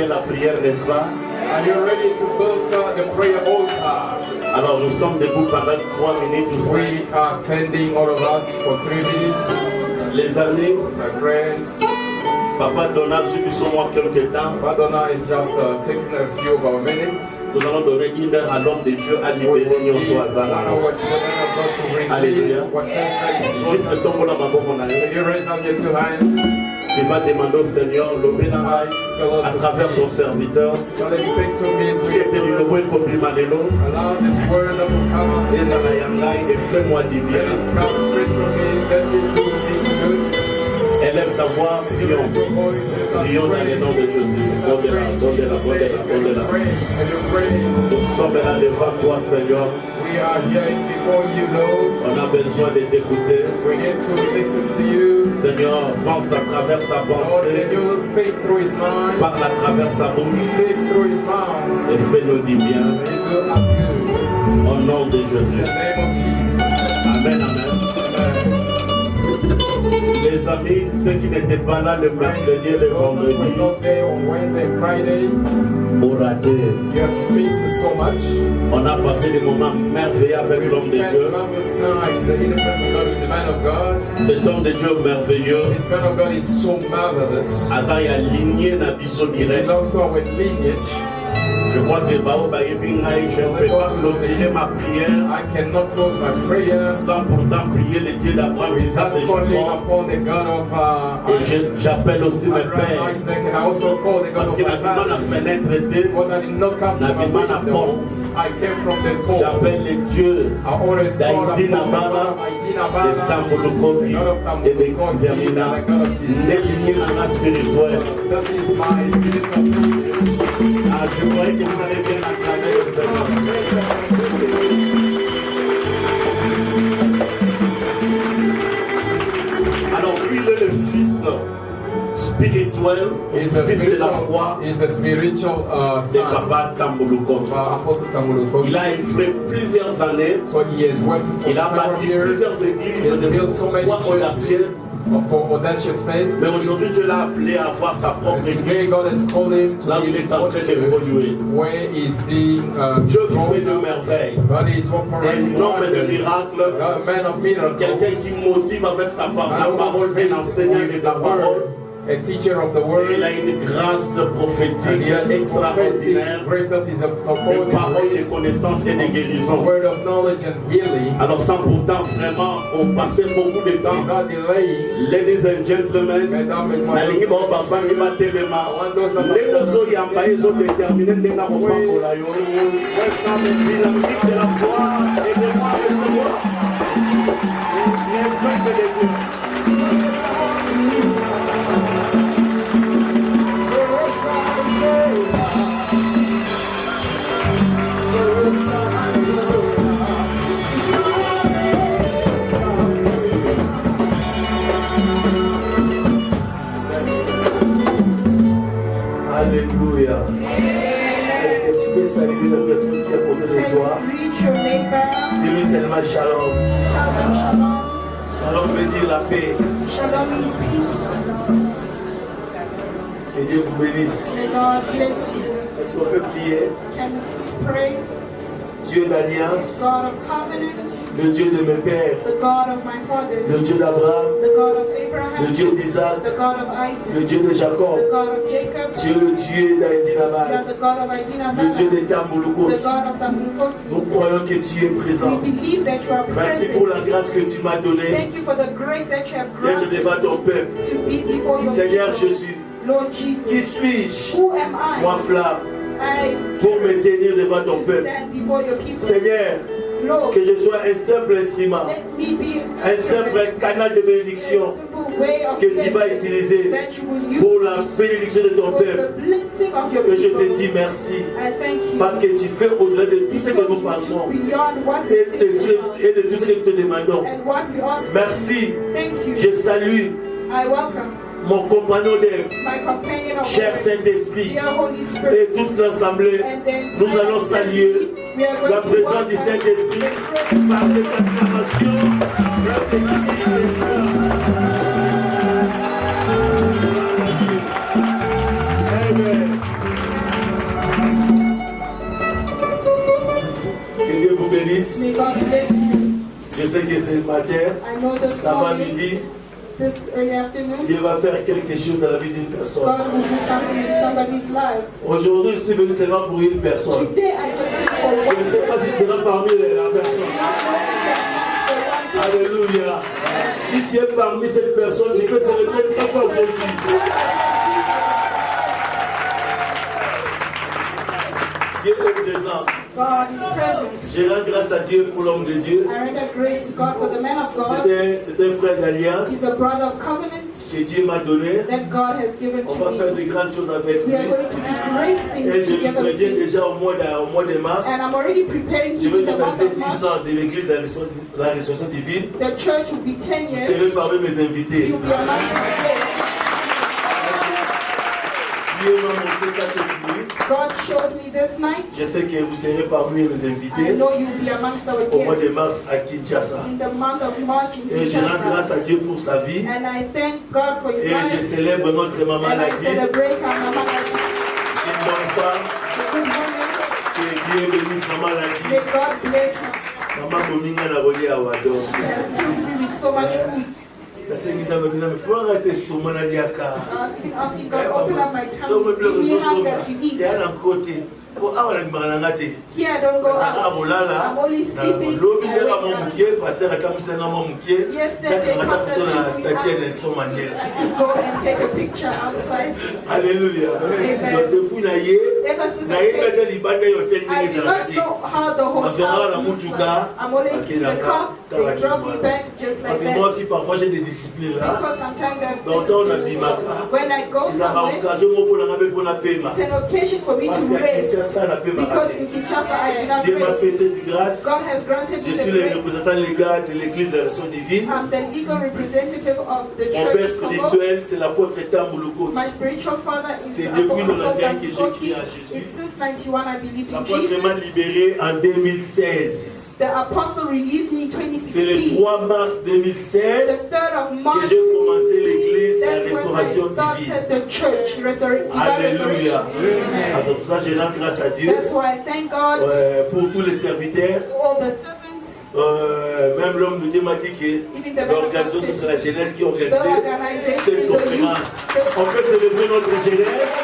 La prière, n'est-ce pas? Are you ready to build the prayer altar? Alors nous sommes debout pendant 3 minutes ou 5. We are standing, all of us, for 3 minutes. Les amis, my friends, Papa Donald suffit sur moi quelques temps. Papa Donald is just taking a few of our minutes. Nous allons donner 1 heure à l'homme de Dieu à libérer Nyonso Azala. Alléluia. Juste tombe la maman. You raise up your 2 hands. Tu vas demander au Seigneur l'obéissance à travers ton serviteur. God, speak to me Ce qui est du nouveau compliment de l'eau. Allow this word that will come out. Et fais-moi du bien. Let it come straight to me. Let it do me good. Élève ta voix, prions. Prions dans le nom de Jésus. Donne-la. Nous sommes là devant toi, Seigneur. We are here before you, Lord. On a besoin de t'écouter. We need to listen to you. Seigneur, pense à travers sa Lord, pensée. let you speak through his mind. Parle à travers sa bouche. Speak through his mouth. Et fais-nous du bien. May you do us good. Au nom de In Jésus. the name of Jesus. Amen, amen. Les amis, ceux qui n'étaient pas là le mercredi et le vendredi, not there on Wednesday and Friday. ont raté. You have missed so much. On a passé des moments merveilleux avec We l'homme de spent Dieu. countless times in the presence of God with the man of God. Cet homme de Dieu merveilleux, This man of God is so marvelous. Aza ya lignée na biso He direct. belongs to our lineage. Je crois que je ne peux pas clôturer ma prière I cannot close my prayer sans pourtant prier le Dieu d'Abraham, Isaac et without calling Jacob. upon the God of Et j'appelle aussi mes Abraham, pères. Isaac, and I also call the God Parce of que my maintenant la fathers. fenêtre était, Because I did not come from a window, I came from the pole. j'appelle les dieux I always call upon the d'Aïdina God Bala, of Aïdina de Bala, Tambolokobi the God of et de Tambolokobi, Kizerina. and the God of Kizerina. N'est spirituel. That is my spiritual privilege. Ah, je croyais que vous allez bien acclamer le Seigneur. Alors, lui, il est le fils spirituel, Is the fils de la foi spiritual de son Papa Tambolokobi. of Apostle Tambolokobi. Il a œuvré plusieurs années. So he has worked for Il a several bâti years. plusieurs He églises has de built so many foi audacieuses. churches for audacious faith. Mais aujourd'hui, Dieu l'a appelé à avoir sa propre And today église. God has called him to Là où lead il his est en own train church d'évoluer. where he's being Dieu fait growing de up. merveilles. God is operating Un homme de wonders. miracles. God, a man of miracles. Quelqu'un qui motive avec sa parole, la parole, un enseignant de la parole. A teacher of the word. Et il a une grâce And prophétique he has a extraordinaire. prophetic grace that is Une supported parole de with connaissance et de the guérison. word of knowledge and healing. Alors sans pourtant vraiment on passait beaucoup de temps. Without delaying, Ladies and gentlemen, mesdames et nalingi bao messieurs, bafandi batelema ndenge ozoyamba ezodetermine ndenge akopakola yo. Dynamique de la foi, aidez-moi à recevoir les fêtes de Dieu. Alléluia. Est-ce que tu peux saluer la personne qui est à côté de toi? Greet your neighbor. Dis-lui seulement shalom. Tell them shalom. Shalom veut dire la paix. Shalom means peace. Que Dieu vous bénisse. May God bless you. Est-ce qu'on peut prier? Can we pray? Dieu d'alliance, God of covenant, le Dieu de mes pères, the God of my le fathers, Dieu d'Abraham, the God of le Abraham, Dieu d'Isaac, the God of le Isaac, Dieu de Jacob, the God of Jacob, tu es le Dieu you are d'Aïdinabal, the God of Aidina le Dieu Bala, de Tamboloukot. the God of Tamilkoki. Nous croyons que tu es présent. We believe that you are Merci pour la present. grâce que tu m'as donnée Thank you for the grace that you have d'être granted devant ton peuple. to be before your Seigneur people. Jésus, Lord qui Jesus, suis-je, who am I? moi flamme, I pour me tenir devant ton to peuple? stand before your people. Seigneur, Lord, que je sois un simple instrument, let me be un simple canal de bénédiction que tu vas utiliser pour la bénédiction de ton peuple. Et je te dis merci parce que tu fais au-delà de tout ce que nous pensons et de tout ce que nous te demandons. Merci. Je salue mon compagnon d'œuvre, cher Saint-Esprit et toute l'assemblée. Nous allons saluer la présence du Saint-Esprit par des acclamations. Amen. Que Dieu vous bénisse. Je sais que c'est le matin, ça va midi. This early afternoon, Dieu va faire quelque chose dans la vie d'une personne. God will do something in somebody's life. Aujourd'hui, je suis venu seulement pour une personne. Today, I just came for Je one ne sais pas si tu seras parmi la personne. Alléluia. Si tu es parmi cette personne, tu peux célébrer très fort Jésus. Dieu est présent. God is present. Je rends grâce à Dieu pour l'homme de Dieu. I render grace to God for the man of God. C'est un frère d'alliance He's a brother of covenant que Dieu m'a donné. that God has given On to va faire me. de grandes choses avec We lui. are going to do great Et things je lui together with préviens him. déjà au mois de mars. And I'm already preparing Je you vais in the month totaliser of 10 March. ans de l'église de la Résurrection divine. The church will be 10 Vous serez years. parmi mes invités. You'll be amongst my guests. Dieu m'a montré ça cette nuit. God showed me this night. Je sais que vous serez parmi mes I invités know you'll be amongst our au mois de guests mars à Kinshasa. in the month of March in Et je rends grâce Kinshasa. à Dieu pour sa vie. And I thank God for his Et je life. célèbre notre maman And I Ladi, celebrate our Mama Ladi. une bonne femme. Good woman. Que Dieu bénisse maman Ladi. May God bless her. Maman Dominga na Rodi Awado. She has filled me with so much food. Nasengisa il faut arrêter ce tourment là diaka. I was even asking God, open up my So me tongue, bloque give me so hunger to eat. et à côté. Here I don't go out. I'm only sleeping. Yesterday, Pastor took me out. Go and take a picture outside. Alléluia. Ever since I did not know how the hotel I'm always in the car. They drop me back just like that. Because sometimes I have discipline. When I go somewhere, it's an occasion for me to rest. Because in Kinshasa I did not rest. God has granted me the grace. I'm the legal representative of the church of God. My spiritual father is It's since 91 I believed in Jesus. The apostle released me in 2016. C'est le 3 mars 2016 the 3rd of March, que j'ai commencé l'église de la that's when I restauration started divine. the church, Alléluia. C'est pour ça que je rends grâce à Dieu That's why I thank God pour tous les serviteurs. all the servants. Même l'homme de Dieu m'a dit que l'organisation, ce sera la jeunesse qui organise cette conférence. On peut célébrer notre jeunesse.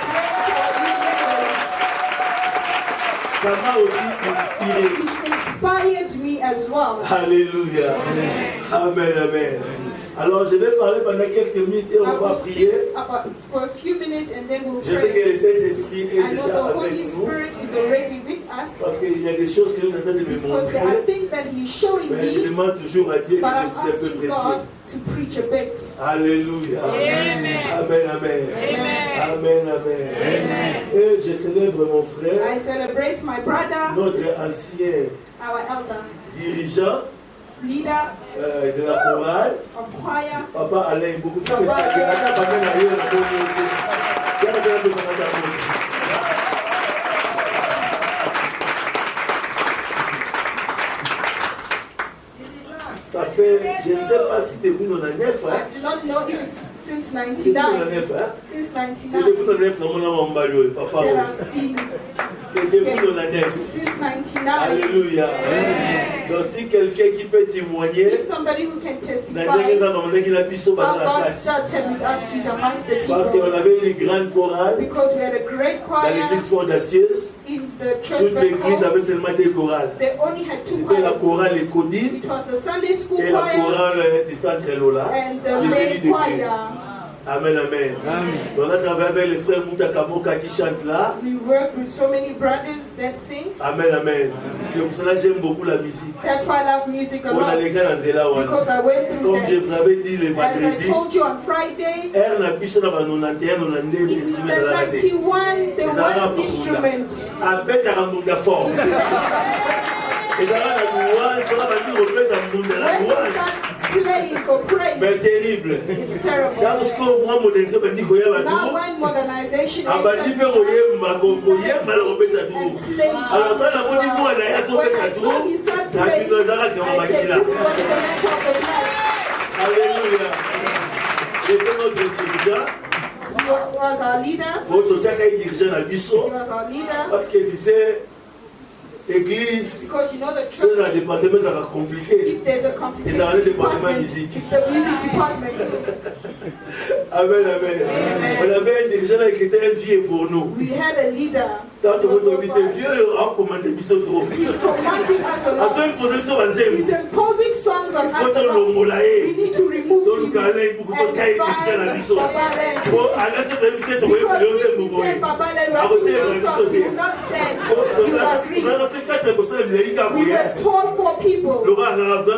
Ça m'a aussi inspiré. It inspired me as well. Alléluia. Amen, amen. Alors je vais parler pendant quelques minutes et on va prier. For a few minutes and then we'll Je sais que le pray. Saint-Esprit est I know déjà the avec Holy nous. Spirit is already with Parce us. qu'il y a des choses qu'il est en train de me Because there are montrer. things that He's showing Mais je me, demande toujours à Dieu que but je I'm puisse un peu asking prêcher. God to preach a bit. Alléluia. Amen. Amen, amen. Amen, amen. Et je célèbre mon frère, I celebrate my brother, notre ancien our elder, dirigeant leader de la chorale. of choir. Papa Alain beaucoup de choses. Ça fait, je ne sais pas si depuis 99, hein. I do not know if it's since C'est depuis 99. 99, hein. Since C'est depuis 99 99, non, mon balio, papa. that I've seen. C'est depuis 99. Since 99. Alléluia. Donc si quelqu'un qui peut témoigner, If somebody who can testify dans les années qu'il a pu sauver how la God carte. started with us, He's amongst the Parce qu'on people. avait une grande chorale Because we had a great dans l'église choir audacieuse. in the church Toute back l'église home. avait seulement des chorales. They only had two C'était la choirs. chorale Écodine It was the Sunday school et la choir chorale du Centre Lola. and the Les élus main de Dieu. choir. Amen, amen. On a travaillé avec les frères Mouta Kamoka qui chantent là. We work with so many brothers that sing. Amen, amen. C'est pour cela que j'aime beaucoup la musique. That's why I love music a On a lot. les gars dans Zela Wana. Because I went through Comme je vous that. avais dit le As I vendredi, told you on Friday, R na biso na ba 91 92 in the instrument za la te. 91, the one instrument. Avec un munda fort. Et ça va la louange, ça va dire au fait un munda la When you louange. start playing for Mais praise, terrible. it's terrible. Dans ce qu'on moi modernisé quand dit koya ba Now tout. when modernization Abandi pe oyemba ko oyemba la robeta tout. Alors quand la moni moi na ya so when beta I tout. saw he started Na praying, kilo zaka kama I said, makila. this is what the matter of the blood. Alléluia. J'étais notre dirigeant. He was our leader. Bon, tu as qu'à dirigeant na He biso. was our leader. Parce que tu sais, église, Because you know the c'est church, un département, ça va compliqué. if there's a Ils complicated ont un département department, musique. it's the music department. Amen, amen. On avait un dirigeant là qui était un vieux pour nous. We had a leader. Quand He on was nous so dit fast. vieux, on commande biso trop. He's commanding us a Après, lot. il posait sur un zéro. He's imposing songs on Faut us a que lot. l'on moula We need to remove Donc, him. nous allons beaucoup de temps, il dirigeant la biso. Bon, à la cette émission, tu vois, Because on s'est if we beaucoup. say Baba Lele, we À have côté, to on do a song, dit he will not stand. Vous He will agree. avez fait 4% de l'Aïka We Bouya. were told for people. Laurent, on a 4.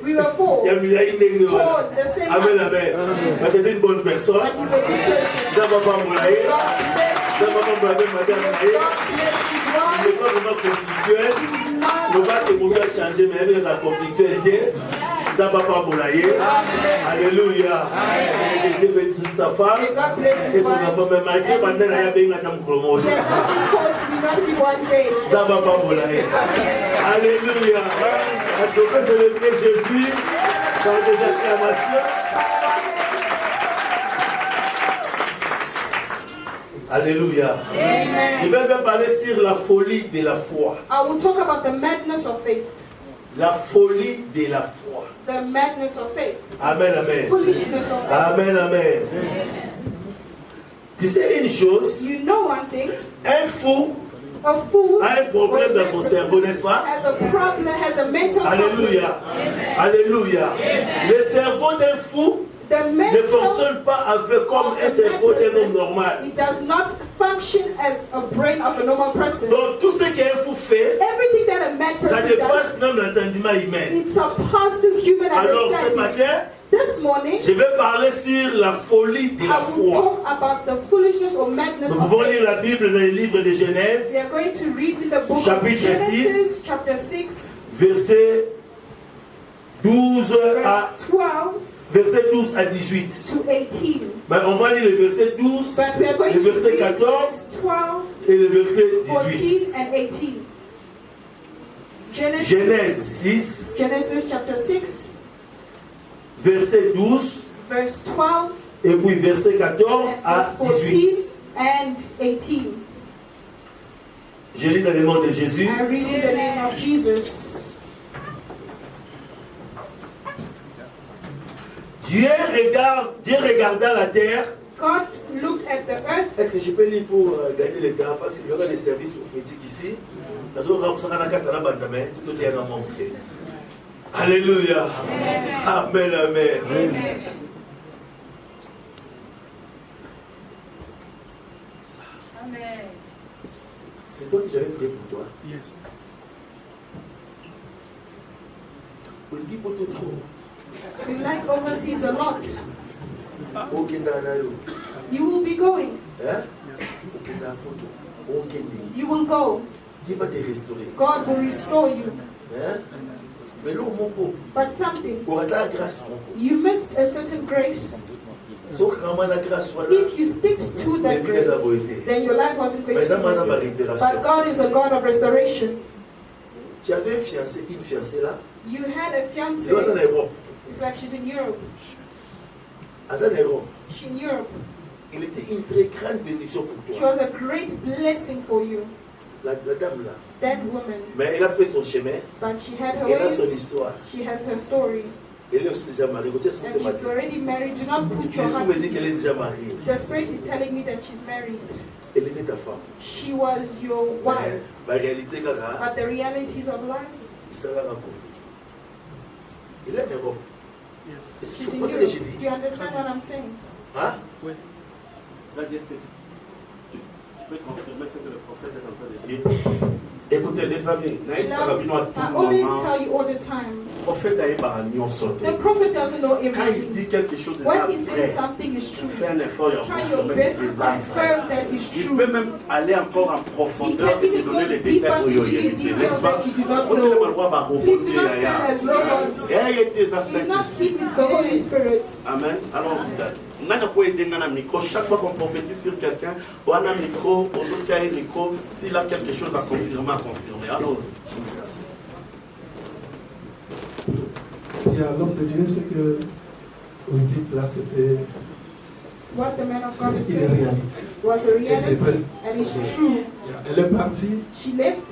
We were four. Il y a mis Aïe Nengue. Told the same Amen, house. amen. Mais c'était une bonne personne. But he's a good person. Ça va pas moulailler. God bless Ça va pas moulailler, madame Naïe. God bless his Il n'est wife. pas vraiment conflictuel. He's not. Le bas, c'est pour bien changer, mais il y a sa conflictualité. Ça va pas moulailler. Alléluia. Et Dieu bénisse sa femme. May God bless Et his son wife. enfant, mais malgré maintenant, il y a bien un promotion. There's nothing called to be not be one day. Ça va pas moulailler. Alléluia. Est-ce qu'on peut célébrer Jésus par des acclamations? Alléluia. Amen. Je vais même parler sur la folie de la foi. I will talk about the madness of faith. La folie de la foi. The madness of faith. Amen, amen. Foolishness of faith. Amen, amen. Tu sais une chose, You know one thing. un fou a un problème dans son cerveau, n'est-ce pas? Alléluia. Alléluia. Le cerveau d'un fou ne fonctionne pas avec comme un cerveau d'un homme normal. It does not function as a brain of a normal person. Donc tout ce qu'un fou fait, Everything that a mad ça person dépasse does, même l'entendement humain. it surpasses human Alors ce understanding. matin, This morning, je vais parler sur la folie de la I will foi. talk about the foolishness or madness Nous of pouvons faith. lire la Bible dans le livre de Genèse, We are going to read in the book of Chapitre Genesis, 6, chapter 6, versets 12 à verse 12 12 à 18. to 18. Ben, on va lire le verset 12, But we are going le to verset read 14 12, et le verset 14, 18. and 18. Genèse 6, Genesis chapter 6, verset 12 verse 12, et puis verset 14 à verse 14 18. and 18. Je lis dans le nom de Jésus. I read in the name of Jesus. Dieu regarda la terre. God looked at the earth. Est-ce que je peux lire pour gagner le temps? Parce qu'il y aura des services prophétiques ici. Alléluia. Amen, amen. Amen. Amen. C'est toi que j'avais prié pour toi. Yes. On dit pour tout trop. We like overseas a lot. Ok, Nanayo. You will be going. Hein? Ok, Nanayo. Ok, You will go. Dieu va te restaurer. God will restore you. Hein? Mais là, mon coup, But something, on a la grâce, mon coup. you missed a certain grace. Sauf que quand on a la grâce, voilà. If you stick to that grace, then your life wasn't going to be good. But God is a God of restoration. Tu avais un fiancé, une fiancée là. You had a fiancée. Elle was en Europe. It's like she's in Europe. Elle est en Europe. She's in Europe. Il était une très grande bénédiction pour She toi. was a great blessing for you. La dame là. That woman. Mais elle a fait son chemin. But she had her Elle a son ways. histoire. She has her story. Elle est aussi déjà mariée. And she's already married. Do not put your L'esprit heart. me dit qu'elle est déjà mariée. The spirit is telling me that she's married. Elle était ta femme. She was your wife. Mais la réalité, Kaka, But the realities of life. il s'en a rencontré. Il est en Europe. Yes. Est-ce que She's tu in comprends ce que je Europe. dis? Do you understand what I'm saying? Hein? Oui. Je peux confirmer ce que le prophète est en train de dire. Écoutez, les amis, Naïm Sarabino a tout I always moment. tell you all the time. Le prophète a eu par un sauté. The prophet doesn't know Quand il everything. dit quelque chose, c'est When ça he says vrai. something is true, Fais un effort et on try your confirme best que to c'est ça vrai. confirm that is Il true. peut même aller encore en He profondeur can et te even donner go les deeper détails to où give il y a you des details n'est-ce pas? that you do not On ne know. le voit pas Please do rencontrer not là. stand as robots. Il était à He's not Saint-Esprit. him, it's the Holy Spirit. Amen. Allons-y. On a quoi aider un micro. Chaque fois qu'on prophétise sur quelqu'un, on a un micro, on a un micro. S'il a quelque chose à confirmer, Allons-y. Il y a l'homme de Dieu, ce que vous dites là, c'était What the man of God is une saying réalité. was a Et c'est vrai. reality, and it's true. Elle est partie, She left,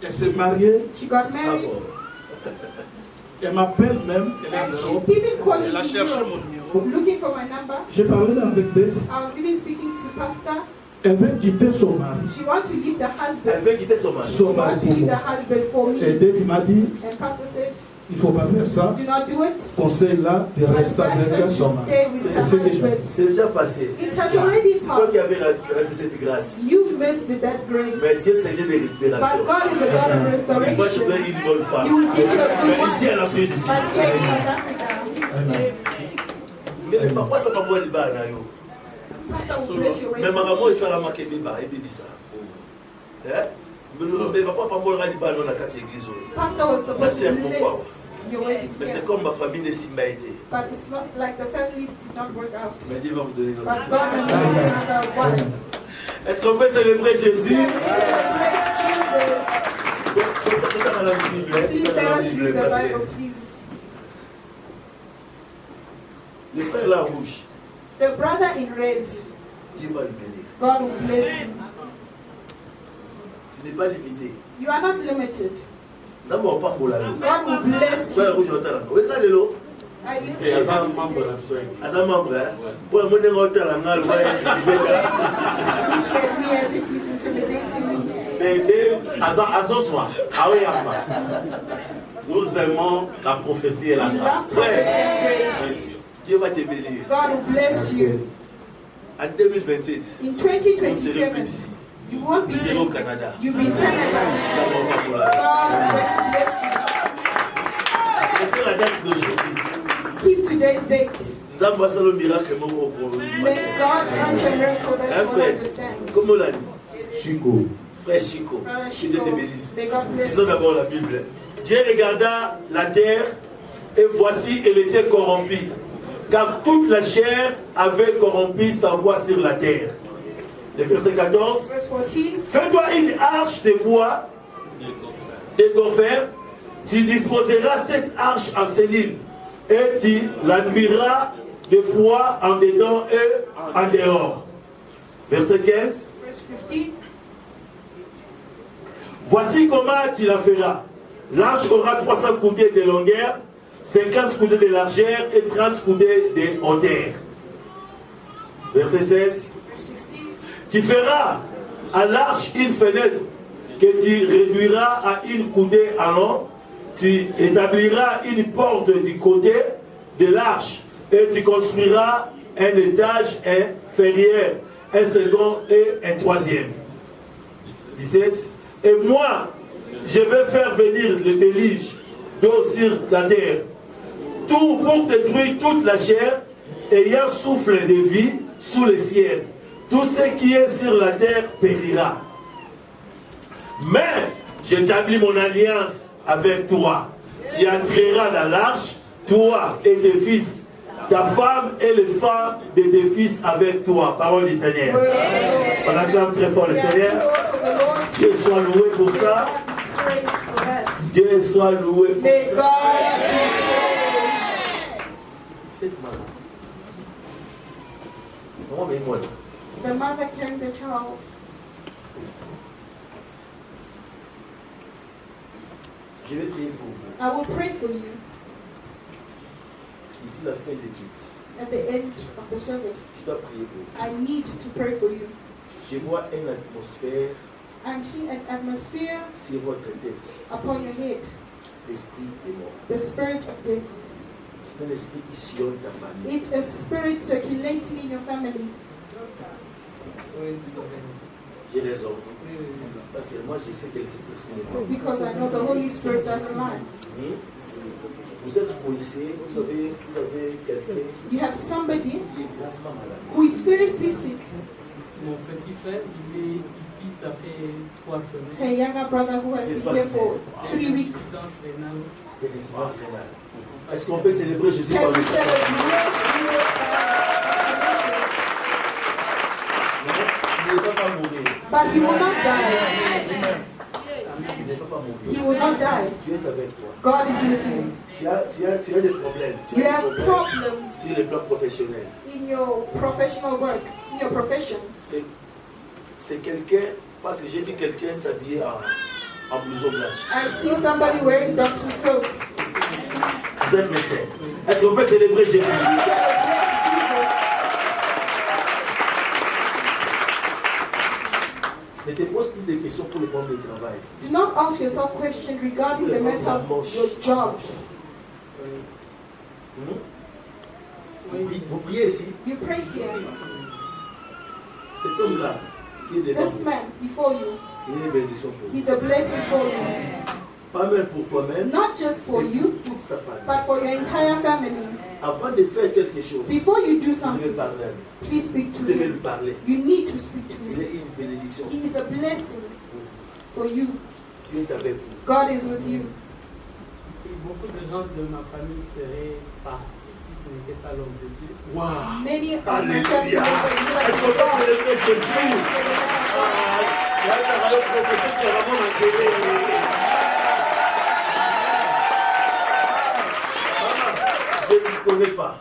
elle s'est mariée, she got Ah married, bon. elle m'appelle même, elle est en and she's Europe. even calling Elle a me cherché Europe, mon numéro. looking for my number. J'ai parlé avec Beth, I was even speaking to Pastor. elle veut quitter son mari. She wants to leave the Elle husband. veut quitter son mari. Son She mari wants to pour leave the moi. husband for Et me. Beth m'a dit, And Pastor said, il ne faut pas faire ça. do not do it. Conseille-la de rester Advise her avec to son mari. stay with C'est the ce que je husband. C'est déjà passé. It has already C'est toi qui passed. avais raté cette grâce. You missed that Mais grace. Dieu, c'est Dieu de But récupération. God is a God of Il va te restoration. donner une bonne femme. You will give you a good Mais one. ici, à l'Afrique d'ici. But here in South Africa, Mais le papa, ça va pas liba na yo. Pastor will bless your Mais way. maman, ça la marqué biba et bibisa. Hein? Mais papa, pas moi liba dans la carte église. Pastor was supposed Merci to à pourquoi. bless your way to Mais c'est here. comme ma famille ne s'y m'a été. But it's not like the families did not work out. Mais Dieu va vous donner But notre God will give you another one. Est-ce qu'on peut célébrer Jésus? Celebrate Jesus. Please let us read the Parce Bible, que please. le frère là en rouge, The brother in red, Dieu va le bénir. God will bless him. Tu n'es pas limité. You are not limited. Ça m'a pas pour la God will bless Frère you. rouge, on t'a là. Oui, quand le I lift Et you à ça, up membre de today. la soirée. Asa membre, hein? Pour le monde, on t'a là, on va être Look at me as if he's intimidating me. Nous aimons la prophétie et la grâce. Dieu va te bénir. God will bless you. En 2027, In vous serez 2027, ici. you won't be Vous serez au Canada. You'll be in Canada. God is going to bless you. C'est la date d'aujourd'hui. Keep today's date. Nous avons passé le miracle. Let God grant you a miracle that you will understand. Comment on l'a dit? Chico. Frère Chico, Brother que Dieu te Chico, bénisse. may God bless Disons you. d'abord la Bible. Dieu regarda la terre et voici, elle était corrompue. Car toute la chair avait corrompu sa voie sur la terre. Le verset 14. Verse 14. Fais-toi une arche de bois, de gopher. Tu disposeras cette arche en cellule et tu l'enduiras de bois en dedans et en dehors. Verset 15. Verse 15. Voici comment tu la feras. L'arche aura 300 coudées de longueur, 50 coudées de largeur et 30 coudées de hauteur. Verset 16. Verse 16. Tu feras à l'arche une fenêtre que tu réduiras à une coudée en long. Tu établiras une porte du côté de l'arche et tu construiras un étage inférieur, un second et un troisième. 17. Et moi, je vais faire venir le déluge d'eau sur la terre, tout pour détruire toute la chair, ayant souffle de vie sous le ciel. Tout ce qui est sur la terre périra. Mais j'établis mon alliance avec toi. Tu entreras dans l'arche, toi et tes fils, ta femme et les femmes de tes fils avec toi. Parole du Seigneur. On acclame très fort le Seigneur. Dieu soit loué pour ça. Dieu soit loué pour ça. Cette maman. Maman, mais moi. The mother carrying the child. Je vais prier pour vous. I will pray for you Ici, la fin des guides. at the end of the service. Je dois prier pour vous. I need to pray for you. Je vois une atmosphère I'm seeing an atmosphere sur votre tête. upon your head, L'esprit est mort. the spirit of death. C'est un esprit qui sillonne ta famille. It's a spirit circulating in your family. J'ai raison. Parce que moi, je sais que cet esprit est mort. Because I know the Holy Spirit doesn't lie. Vous êtes coincé, vous avez quelqu'un You have somebody qui est gravement malade. who is seriously sick. Mon petit frère, il est ici, ça fait 3 semaines. A younger brother who has been here for 3 weeks. Insuffisance rénale. Il y a des insuffisance rénale. Est-ce qu'on peut célébrer Jésus Can par we le celebrate? Il ne va pas mourir. But he will not die. Il ne va pas mourir. He will not die. Tu es avec toi. God is with you. Tu as des problèmes. Tu You as have des problèmes problems sur le plan professionnel. in your professional work, in your profession. C'est quelqu'un, parce que j'ai vu quelqu'un s'habiller en blouson blanche. I see somebody wearing doctor's clothes. Vous êtes médecin. Est-ce qu'on peut célébrer Jésus? Ne te pose plus de questions pour le monde du travail. Do not ask yourself questions regarding the matter of your job. Vous priez ici. You pray here. Cet homme-là, qui est devant This vous, man before you, il est une bénédiction pour vous. he's a blessing for you. Pas même pour toi-même, Not just for mais you, pour toute ta famille. but for your entire family. Avant de faire quelque chose, Before you do vous devez something, parler à lui. please speak to Vous devez him. lui parler. You need to speak to Il him. est une bénédiction He is a blessing pour vous. for you. Dieu est avec vous. God is with you. Et beaucoup de gens de ma famille seraient partis si ce n'était pas l'homme de Dieu. Waouh! Many of my family Alléluia! Est-ce qu'on peut célébrer Jésus? Il y a un travail prophétique qui est vraiment intérêt. Je ne vous connais pas.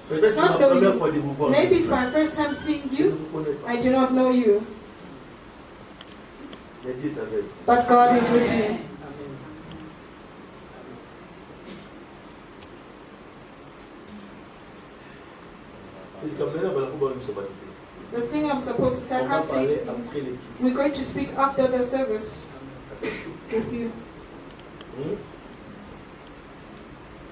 Peut-être c'est ma première fois de vous voir. Maybe it's my first time seeing Je ne you. vous connais pas. I do not know you, Mais Dieu est avec vous. but God is with you. Amen. Et comme maintenant, on va nous savoir. The thing I'm supposed to say, I On va can't say parler to you. après les We're kids. going to speak after the service with you.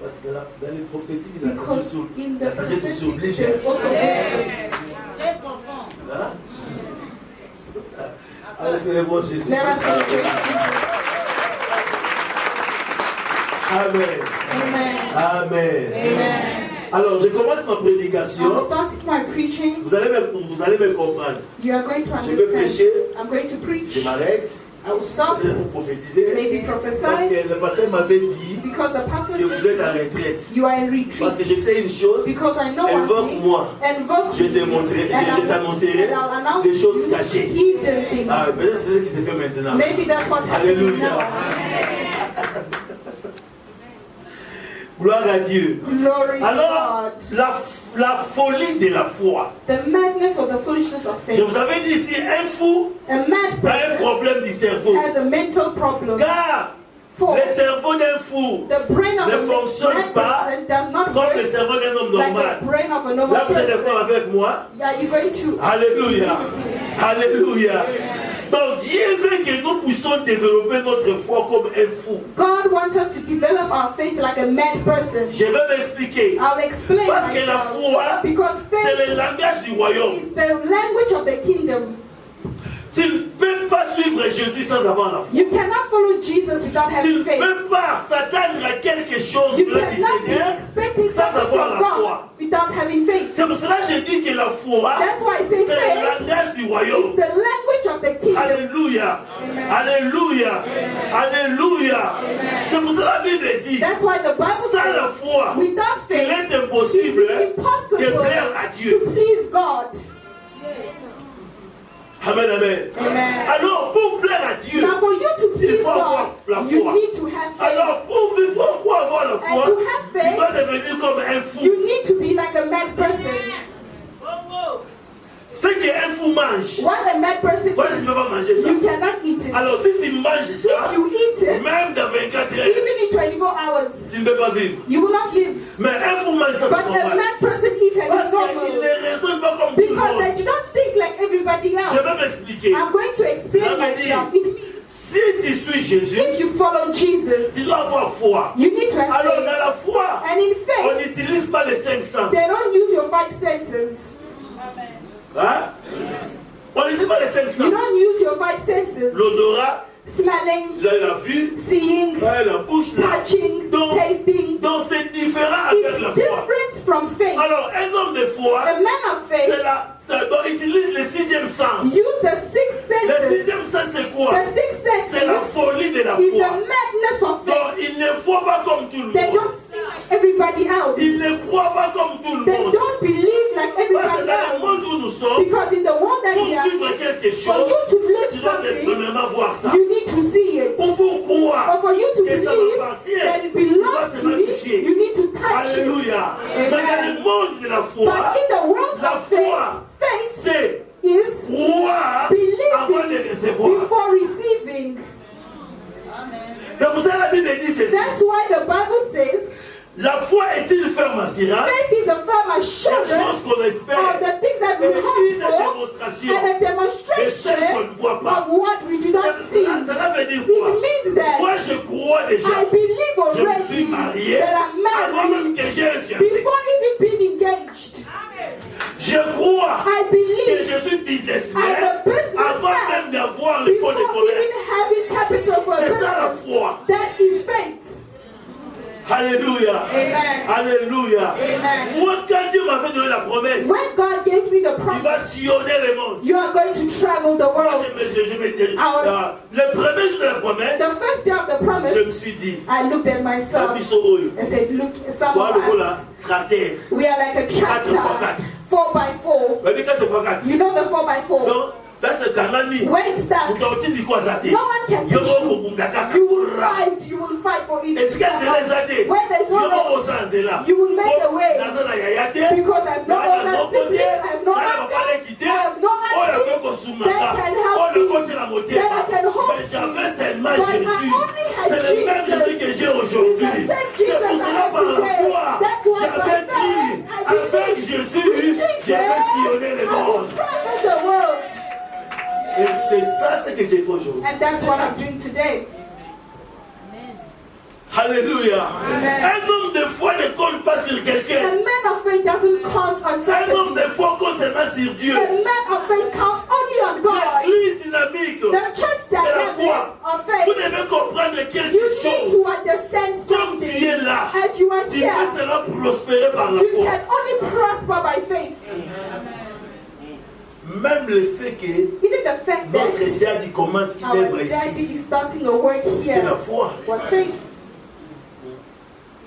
Parce que dans les prophétiques, la sagesse Because in the la sagesse aussi prophetic, oblige. there's also wisdom. Hein? Allez, célébrons Jésus. Let us celebrate Amen. Amen. Amen. Amen. Alors, je commence ma prédication. I'm starting my preaching. Vous allez me comprendre. You are going to Je vais prêcher. understand. I'm going to preach. Je m'arrête. I will stop. Pour prophétiser. Maybe Parce prophesy. que le pasteur m'avait dit Because the pastor que vous êtes en says retraite. you are in Parce que retreat. je sais une chose. Because I know one thing. Invoque-moi. Invoke Je me. je t'annoncerai And I'll announce des choses you cachées. hidden things. Ah, peut-être c'est ce qui se fait maintenant. Maybe that's what's happening Alléluia. now. Gloire à Dieu. Glory to Alors, God. la folie de la foi. The madness or the foolishness of Je faith. vous avais dit ici, un fou A mad a un person problème du cerveau. has a mental problem. Car For le cerveau d'un fou, the brain of ne a fonctionne mad pas person does not comme le work cerveau d'un homme like normal. the brain of a Là, normal vous êtes d'accord person. avec moi? Yeah, you're going to. Alléluia. Alléluia. Donc Dieu veut que nous puissions développer notre foi comme un fou. God wants us to develop our faith like a mad person. Je vais m'expliquer. I'll explain Parce que la myself. foi, Because c'est faith le langage du royaume. is the language of the kingdom. Tu ne peux pas suivre Jésus sans avoir la foi. You cannot follow Jesus without Tu having ne faith. peux pas s'attendre à quelque chose You du cannot be Seigneur expecting sans something avoir from la God foi. without having faith. C'est pour cela que je dis que la foi, That's why I say c'est le faith. langage du It's royaume. the language of the kingdom. Alléluia. Amen. Alléluia. Alléluia. C'est pour cela que la Bible dit, That's why the Bible sans la says, foi, without il faith, est impossible it is de impossible plaire à Dieu. to please God. Amen, amen. Amen. Alors, pour plaire à Dieu, Now, for you to il please faut avoir la God, you foi. need to have faith. Alors, pour avoir la foi, And to have tu faith, dois devenir comme un fou. you need to be like a mad person. Ce qu'un fou mange, What a mad person toi tu ne peux pas manger is, ça. you cannot eat it. Alors, si tu manges If ça, you eat it, même dans 24 heures, even in 24 hours, tu ne peux pas vivre. you will not live. Mais un fou mange ça, But c'est a normal. mad person eats and Parce is qu'il normal. ne raisonne pas comme tout le Because they monde. do not think like everybody Je else. vais m'expliquer. I'm going to explain Ça veut dire, myself. It means si tu suis Jésus, if you follow Jesus, tu dois avoir foi. you need to have Alors, faith. dans la foi, And in on faith, n'utilise pas les 5 sens. they don't use your 5 senses. Hein? On n'utilise pas les 5 You sens. don't use your 5 senses. L'odorat, Smelling, la vue, seeing, la bouche, touching, Donc, tasting. donc c'est différent avec la It's foi. different from faith. Alors, un homme de foi, A man of faith donc, utilise le 6e sens. use the 6 Le senses. 6e sens, c'est quoi? The 6 C'est la senses folie de la is the foi. madness of faith. Donc, il ne croit pas comme tout le They monde. don't see everybody else. Il ne croit pas comme tout le They monde. don't believe like Parce que everybody dans le else. monde où nous sommes, Because in the world that pour we are vivre in, quelque for chose, you to live tu dois something, premièrement voir ça. you need to see it. Pour Or croire for you to que ça believe m'appartient, that it tu dois belongs to seulement me, toucher. you need to touch it. Alléluia. Mais dans Amen. le monde de la foi, But in the world la of faith, foi, faith c'est is croire avant de believing recevoir. before receiving. C'est pour ça que la Bible dit ceci. That's why the Bible says La foi est une ferme assurance, faith is a firm quelque chose assurance qu'on of espère, the things that we et une hope for démonstration and a de demonstration celles qu'on ne voit pas. of what we do not see. Cela veut dire quoi? It means that Moi je crois déjà. I believe Je me already suis marié that I'm avant même married que j'ai un fiancé. before even being engaged. Je crois I que believe je suis businessman I'm a businessman avant même d'avoir le fonds before de commerce. even having capital for C'est ça la business. foi. That is faith. Alléluia. Amen. Alléluia. Amen. Moi, quand Dieu m'avait donné la promesse, When God gave me the tu promise, vas sillonner le monde. you are going to travel the Moi, world. le premier jour de la promesse, The first day of the je me promise, suis dit, I looked at myself Tabiso Oyo, and said, look, some toi of le là, us, cratère. we are like a 4x4. tractor, 4x4. Mais 4x4. You know the 4x4? Donc, là c'est Kanani. When it's dark, Utaotini kwa zate. no one can Yo push mo you. kubunda kaka. You will fight for it. Est-ce que c'est zate? When there's no Yo mo road, sanzela. you will make a way. Nazana yayate. Because I have no other sibling, I have no uncle, I have no auntie that can help me, that I can hold Mais j'avais me. seulement But I Jésus. only had C'est le même Jesus. Jésus que j'ai aujourd'hui. It's the same C'est Jesus pour I cela have par la today. foi, That's why j'avais by dit, faith, I avec believe. Jésus, je vais sillonner les I will mondes. travel que j'ai fait aujourd'hui. And that's what I'm doing today. Alléluia. Un homme de foi ne compte pas sur A quelqu'un. man of faith doesn't count on Un somebody. homme de foi compte seulement sur Dieu. A man of faith counts only on God. L'église dynamique de The church la dynamic foi. of Vous faith. devez comprendre You quelque need chose. to understand Comme tu something. es là, As you are tu here, peux seulement prospérer par la you foi. can only prosper by faith. Même le fait que Even the fact notre that daddy commence qu'il our œuvre daddy ici, is starting a work c'était la here foi. was faith.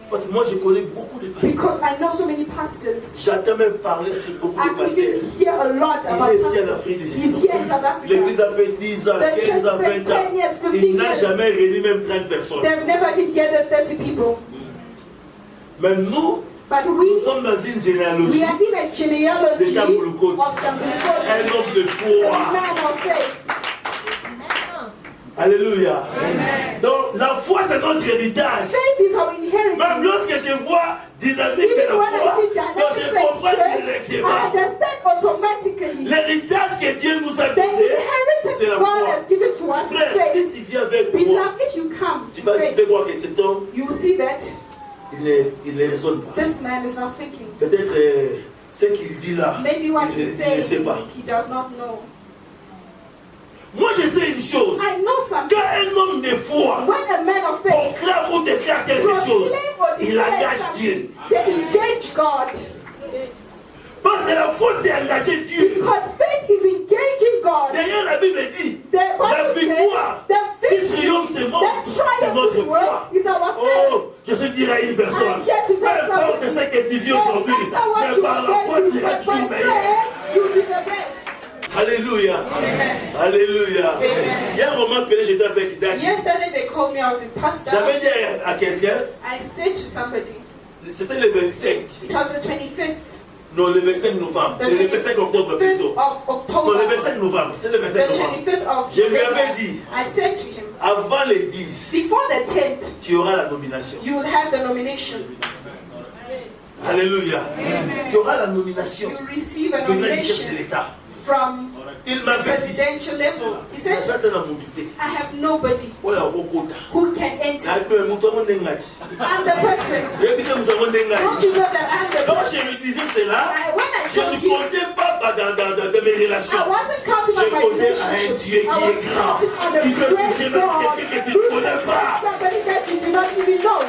Parce que moi je connais beaucoup de pasteurs. Because I know so many pastors. J'entends même parler sur beaucoup I de pasteurs. even hear a lot Il about est ici en pastors. Afrique du He's Sud. here in South Africa. L'église a fait 10 ans, The 15 ans, church spent 20 ans. 10 years, 15 Il n'a years. jamais réuni même 30 personnes. They've never even gathered 30 people. Mais nous, But nous we sommes dans une are généalogie. in a genealogy De Tambulukoti. of Tambulukoti. Un homme de A foi. man of faith. Alléluia. Donc la foi c'est notre héritage. Faith is our Même inheritance. lorsque je vois dynamique de Even la when I foi, see donc dynamic je faith comprends church, I directement. understand automatically L'héritage que Dieu nous a the donné, c'est inheritance la God foi. has given to us is Frère, faith. si tu viens avec moi, Beloved, if you come tu to faith, peux voir que cet homme, you will see that il ne raisonne pas. this man is not thinking. Peut-être ce qu'il dit là, Maybe what il he's ne saying, sait pas. he does not know. Moi je sais une chose. I know Quand something. un homme de foi When a man of faith proclame ou déclare quelque chose, proclaim or il declare engage Dieu. something, they engage God. Parce que la foi c'est engager Dieu. Because faith is engaging God. D'ailleurs la Bible dit, The la Bible victoire says qui the victory, triomphe c'est mon, the c'est triumph notre is foi. what is our faith. Oh, je suis dire à une personne, I'm here to peu tell importe somebody. ce que tu vis No aujourd'hui, matter what mais you par are la foi going tu through, seras but toujours by meilleur. faith, you'll be the best. Alléluia. Amen. Alléluia. Amen. Il y a un moment que j'étais avec Daddy. Yesterday they called me, I was in pastor. J'avais dit à quelqu'un, I said to somebody, c'était le 25. it was the 25th, Non, le 25 novembre. The Le 25 octobre 5th plutôt. of Non, October. le 25 novembre. C'est le 25 The novembre. 25th of Je lui November. avais dit, I said to him, avant les 10, before the 10th, tu auras la nomination. you will have the nomination. Alléluia. Tu auras la nomination. You receive a Venant du chef de nomination l'État. from Il m'avait dit, presidential level. He said, j'attends la mobilité. I have nobody Oya okota. who can enter. Mutu wangu ndengati. I'm the person. Yebite mutu wangu Don't ndengati. you know that I'm the Quand person? je lui disais cela, When I je told ne you, comptais pas dans mes relations. I wasn't counting on Je my comptais à un relationships. Dieu qui I was est grand, counting on the qui peut great toucher même God quelqu'un que tu ne who connais can pas. touch somebody that you do not even know.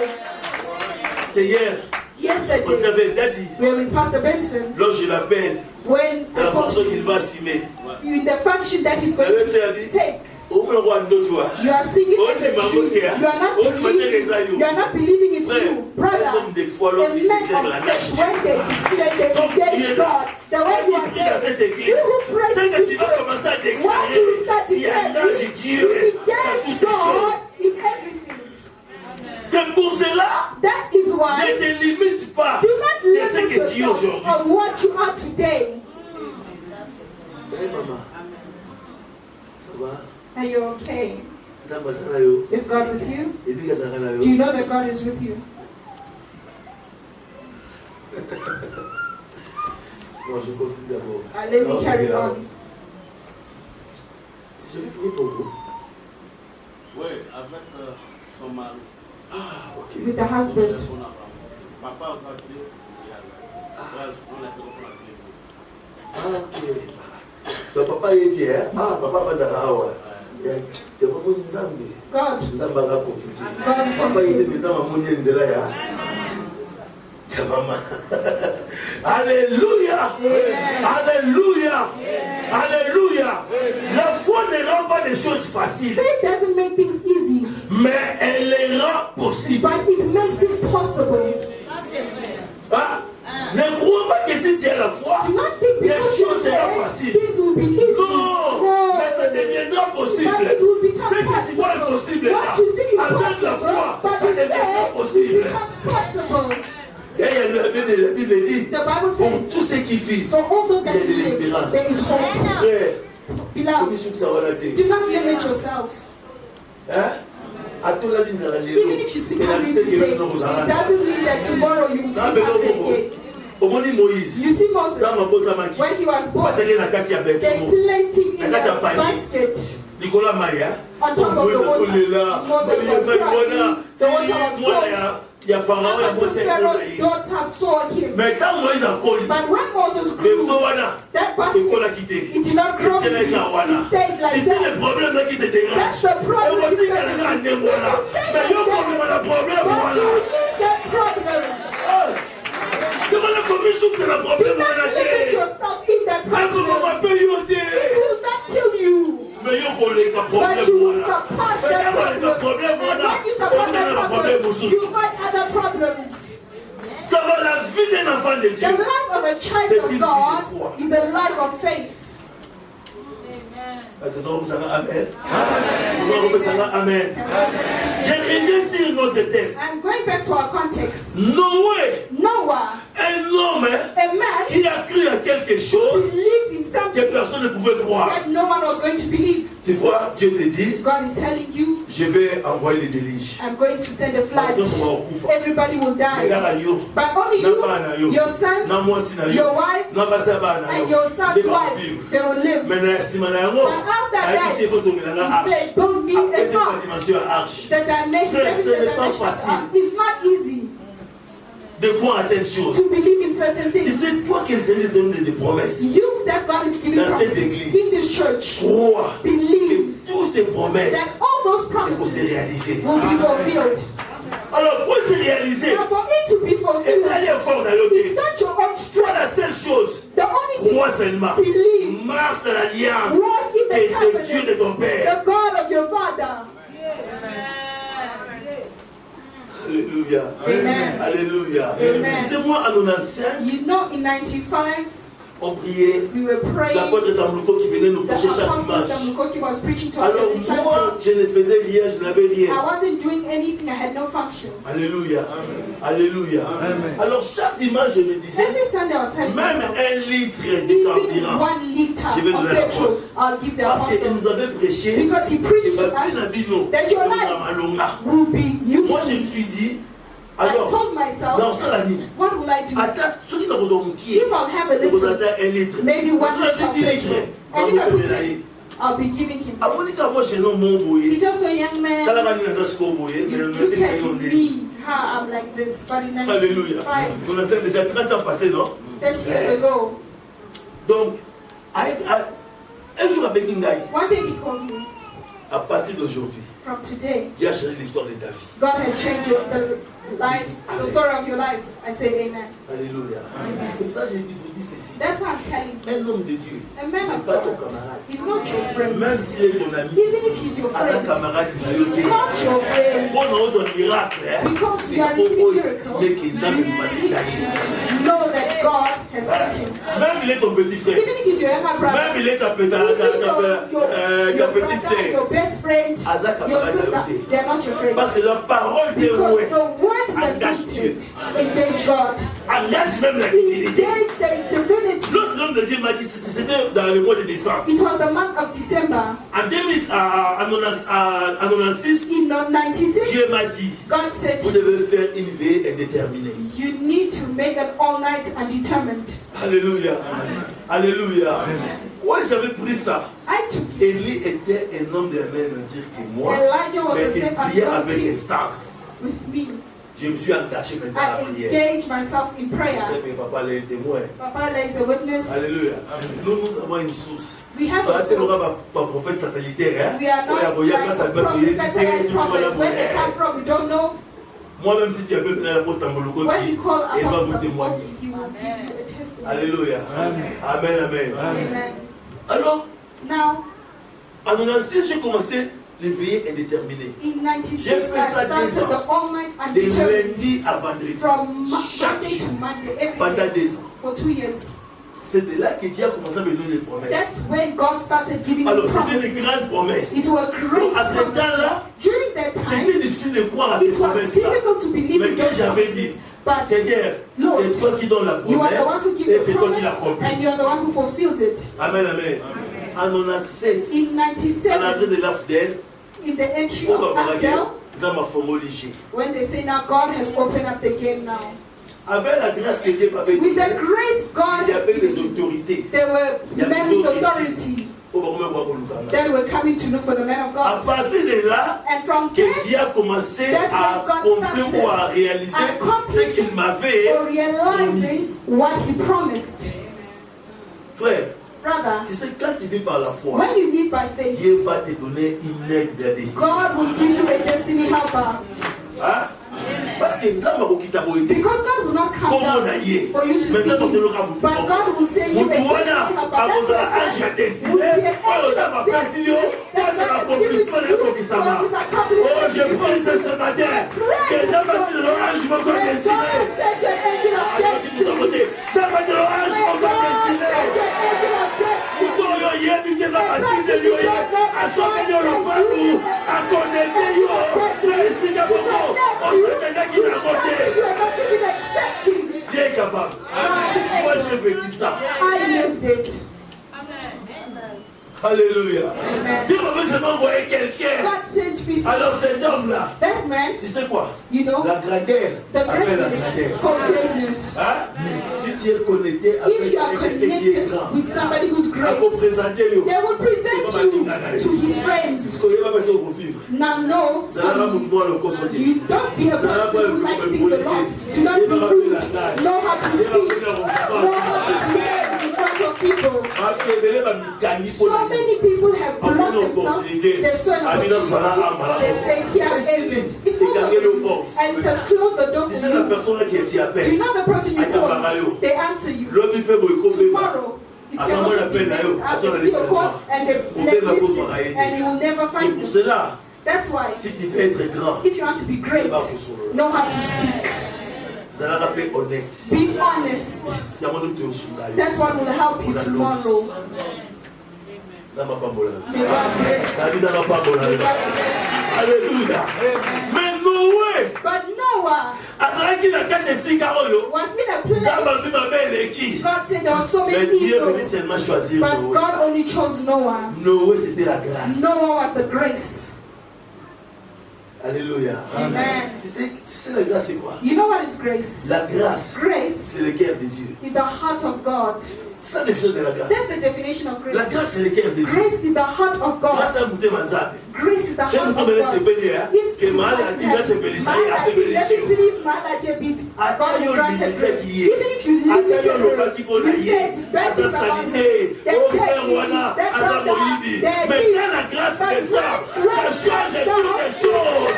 C'est hier, on Yesterday, avait Daddy. we were with Pastor Benson. Lorsque je l'appelle, When dans la I told fonction qu'il him, va assumer. in the function that he's going Elle to dit, take, au moins on doit toi. you are singing Oh, as a tu m'as Jew. moqué, hein. You are not Oh, tu m'as dit que ça, believing. You are not believing it's Frère, you, brother. un homme de foi, The lorsqu'il men déclare la of nage, faith, when they Comme tu es engage là, God, the way you qui are prie dans cette there, église, you who pray c'est que tu to vas God, commencer à once déclarer, you start tu engages declaring, Dieu you dans toutes engage ces God choses. in everything. C'est pour cela, That is why ne te limite pas do not de ce limit que tu es yourself aujourd'hui. of what you are today. Hey maman, ça va? Are you okay? Ça va, ça va, yo? Is God with you? Et puis, ça va, yo? Do you know that God is with you? Non, je continue d'abord. Let Non, me je carry vais là. on. Si je vais prier pour vous. Oui, avec son mari. Ah, ok. With the husband. Papa a appelé. On a fait le Ah, ok. Donc, papa est bien. Ah, papa va dans la hawa. Il y a pas de Nzambe. God. Nzambe a compliqué. God is Papa était compliqué. déjà maman Nzela ya. Ya maman. Alléluia. Amen. Alléluia. Alléluia. La foi ne rend pas des choses faciles, Faith doesn't make things easy, mais elle les rend possibles. but it makes it possible. Ah, ne crois pas que si tu as la foi, Do not think les because choses you seront say faciles. things will be easy. Non, mais ça deviendra possible. But it will become Ce que tu vois possible. impossible là, What you see is avec la possible, foi, but ça with deviendra faith, it possible. becomes possible. Et la Bible dit, The Bible pour says, tous ceux qui vivent, for all those il y that a de live, l'espérance. there is hope. Frère, Beloved, commission que ça va rater. do not limit yourself. Hein? À tout la vie, ça va Even if you sleep Et la hungry cité qui today, est dans vos it arrangements. doesn't mean that tomorrow you will Ça sleep va hungry bien, again. au moment de Moïse, You see Moses, dans ma botte à Maki, when he was on born, va dire la carte à they Bethsimo. placed him in Nakati ya a panier. basket Nicolas Maya. On top of the water, Moses was crying. Il y a Pharaon et Moses. Pharaoh's daughter saw him. Mais quand Moïse a connu, But when Moses grew, that basket, it did not grow. It stayed like c'est le that. problème là qui te dérange. That's the problem. On dit qu'il y a un voilà. Mais il y a un problème But voilà. you need that problem. Demande comment c'est le problème You voilà. don't limit yourself in that problem. It will not kill you. Mais il y a un problème But you will voilà. surpass that problem. And when you surpass that problem, you find other problems. Ça va la vie d'un enfant de The Dieu. life of a child C'est of une God vie de foi. is a life of faith. C'est donc ça va amen. Amen. Je reviens sur notre texte. And going back to our context, Noé, Noah, un homme a man qui a cru à quelque chose believed in que something personne ne pouvait croire. that no one was going to believe. Tu vois, Dieu te dit, God is telling you, je vais envoyer les déluges. I'm going to send a flood. Everybody will die. But only you, your sons, your wife, and your son's wife, they will live. But after that, he said, don't be a son. The dimension is not easy De quoi atteindre chose. to believe in certain Tu things. sais, toi qui essaie de donner des promesses, You that God is giving Dans cette promises église. in this church, crois believe que toutes ces that promesses all those vont se promises réaliser. will be fulfilled. Alors, pour se réaliser, Now for it to be et fulfilled, d'aller fort dans le it's pays. not your own Toi, la strength. seule chose, The only thing, crois seulement. believe. Marche dans l'alliance Walk in et the le Dieu de ton covenant, Père. the God of your father. Alléluia. Amen. Alléluia. Amen. C'est moi, à nos anciens, You know, in 95, on priait. we were praying. L'apôtre Tamlouko qui venait nous The prêcher chaque apostle dimanche. Tamukoki was preaching to us Alors every Sunday. moi, je ne faisais rien, je n'avais rien. I wasn't doing anything, I had no function. Alléluia. Alléluia. Alors chaque dimanche, je me disais, Every Sunday I was telling même myself, 1 litre de even carburant. 1 liter Je vais of donner la petrol, parole. I'll give the Parce qu'il apostle. nous avait prêché Because he que preached to ma fille n'a us dit non. that your Nous lives allons là. will be Moi, je useful. me suis dit, I alors, told dans myself, ce l'année, what will I do? attends, ceux qui n'ont pas qui If I'll have a vous little, attendez 1 litre. maybe 1 Vous liter avez of 10 petrol. litres. And if I put Vous it, I'll be giving him. à Monica, moi, chez nous, mon He's boyer. just a young man. Quand la vanille n'a pas boyer, mais You le look monsieur at qui est me, how I'm like this, but in Alléluia. 95, On a déjà 30 ans passés, non? 30 years ago, Donc, un jour à Bekingaï, one day he called me. à partir d'aujourd'hui, From today, Dieu a changé l'histoire de ta vie. God has changed the story of your life. I say amen. Alléluia. Amen. Comme ça, je vous dis ceci. That's what I'm telling you. Un homme de Dieu A man n'est of pas ton God camarade. is not your friend. Même s'il est ton ami, Even if he's your à sa friend, camarade, il va he's dire not your friend. bon, on a un miracle. Because Il you are faut receiving aussi miracle, qu'il nous bâti là-dessus. know that God has sent him. Même il est ton petit frère. Even if he's your younger brother, Même il est ta even your petite brother, sœur. your best friend, Asa your camarade sister, d'adopté. they are not your friends. Parce que la parole de Because Roué the word is engage Dieu. addicted. Engage God. Engage même la divinité. Engage the divinity. Lorsque l'homme de Dieu m'a dit, c'était dans le mois de décembre. It was the month of December. En 1996, In 96, Dieu m'a dit, God said, vous devez faire une veille indéterminée. you need to make an all-night undetermined. Alléluia. Alléluia. Ouais, j'avais pris ça. I took it. Élie était un homme de la même nature que moi, Elijah was mais the il same priait avec authority instance. with me. Je me suis engagé maintenant à la I prière. engaged myself in Je prayer. sais que papa est témoin. Papa là is a witness. Alléluia. Nous avons une source. We have a Voilà, tu n'auras source. pas prophète satellitaire. We are not Ouais, like grâce à the Dieu, prophets, tu es satellite tu vois la prophets. Where they monnaie. come from, we don't know. Moi-même, si tu appelles l'apôtre Tamboloko, When you call il va upon vous the témoigner. he will give you a testimony. Alléluia. Amen, amen. Amen. Alors, Now, en 96, j'ai commencé les veillées indéterminées. in 96, J'ai fait I ça started 10 ans. the all-night De undetermined lundi à vendredi. from Chaque Monday to jour. Monday, every Pendant day, 2 ans. for 2 years. C'est de là que Dieu a commencé à me donner des promesses. That's when God started giving me Alors, c'était des promises. grandes promesses. It was great À ce promises. temps-là, During that c'était time, difficile de croire à ces it was promesses-là. difficult to believe Mais in quand those j'avais dit, promises. But Seigneur, Lord, c'est toi qui donnes la you are the one promesse who gives et the c'est toi qui promise, l'accomplis. and you are the one who fulfills it. Amen, amen. En 97, In à 97, l'entrée de l'AFDEL, in the entry au of Babaragé, Abdel, ça m'a formé léger. when they say now God has opened up the game now. Avec la grâce que Dieu m'avait With donnée, the grace God il y has avait des given me, autorités. there were Il y avait men des with autorités. authority. Then we're coming to look for the man of À God. partir de là, And from que there, Dieu a commencé that's à when God accomplir started ou à réaliser ce qu'il m'avait or realizing what he promised. Frère, Brother, tu sais, quand tu vis par la foi, when you live by faith, Dieu va te donner une aide de la destinée. God will give you a destiny helper. Hein? Parce que nous avons quitté la beauté. Because God will not come down for you to see you. But God will send you a destiny helper. That's why oh, je prie ce matin que les amateurs de l'orange me soient destinés. D'amateurs de l'orange me soient destinés. Dieu est capable. Moi j'ai vécu ça. I lived it. Alléluia. Dieu va seulement envoyer quelqu'un. God sent me. Alors cet homme-là, That man, tu sais quoi? you know, La grandeur the appelle la greatness grandeur. called greatness. Hein? Si tu es connecté If avec you are quelqu'un qui est connected grand, with somebody who's à great, présenter, they will present you to his friends. il va passer au vivre. Now, no, Ça n'a pas beaucoup de consolider. you don't be a person who likes things a lot. Do not be rude. Know how to speak. Know how to play in front of people. So many people have blocked themselves. They're so unfortunate. They say, here, amen. It's over. And it has closed the door Tu sais for la you. personne qui Do you know the person you call? They answer you. Tomorrow, it's Avant moi, going to l'appel be là, next attends, after you call and they blacklist it and you will never C'est find pour it. cela, That's why, si tu veux être grand, if you want to be great, know how to speak. ça l'a rappelé honnête. Be honest. Si à mon homme te soudaille, That's what will help you tomorrow. ça va pas moller. May God bless Ça dit ça va pas you. May moller. God bless Alléluia. Mais Noé, you. But Noah azalaki na kati esika oyo, was in a Nzambe place. azwi mabe eleki. God said there were so Mais many Dieu est venu people, seulement choisir but Noé. God only chose Noah. Noé, c'était la grâce. Noah was the grace. Alléluia. Amen. Tu sais la grâce c'est quoi? You know what is grace? La grâce, Grace c'est le cœur de Dieu. is the heart of God. C'est ça la définition de la grâce. That's the definition of La grace. grâce, c'est le cœur de Dieu. Grace is the heart of Grâce God. à Mouté Manzabe. Grace is the C'est heart un of peu de God. If que mal a dit, là, c'est bénissant, il a fait bénissant. God granted grace. Even if you live in you said, best is sanité, au frère Wana, à sa Moïbi. Mais quand la grâce fait ça, ça change toutes les choses.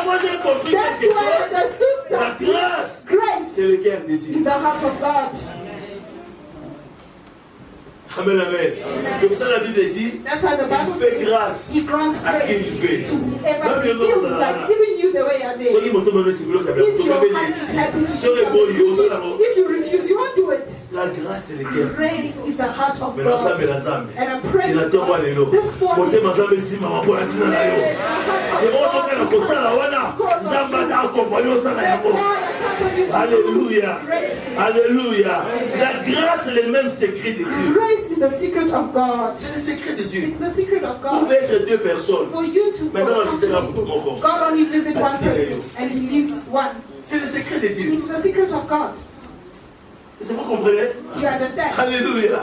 Moi j'ai compris quelque chose. La grâce, c'est le cœur de is Dieu. the heart of God. Amen, amen. C'est pour ça que la Bible dit, That's why the Bible il fait says grâce He grants à qui il grace fait. to whoever He feels like, even you the way you are Ceux there. qui m'ont demandé si vous voulez que If your heart is happy to do something, if you refuse, you won't do it. la grâce, c'est le cœur. Grace is the heart of Mais ensemble, God. la Zambe. And I'm praying Il a to tombe à God l'élo. this morning. Côté Mazambe si maman pour la tina na yo. Et bon, on fait la kosala wana. Zamba da accompagné au sana ya mo. Alléluia. Alléluia. La grâce est le même secret de Dieu. Grace is the secret of God. C'est le secret de Dieu. It's the secret of Vous God. pouvez être deux personnes. For you to Mais ça va visiter la boutique mon corps. God only visits one person and He leaves one. C'est le secret de Dieu. It's the secret of God. Est-ce que vous comprenez? Do you understand? Alléluia.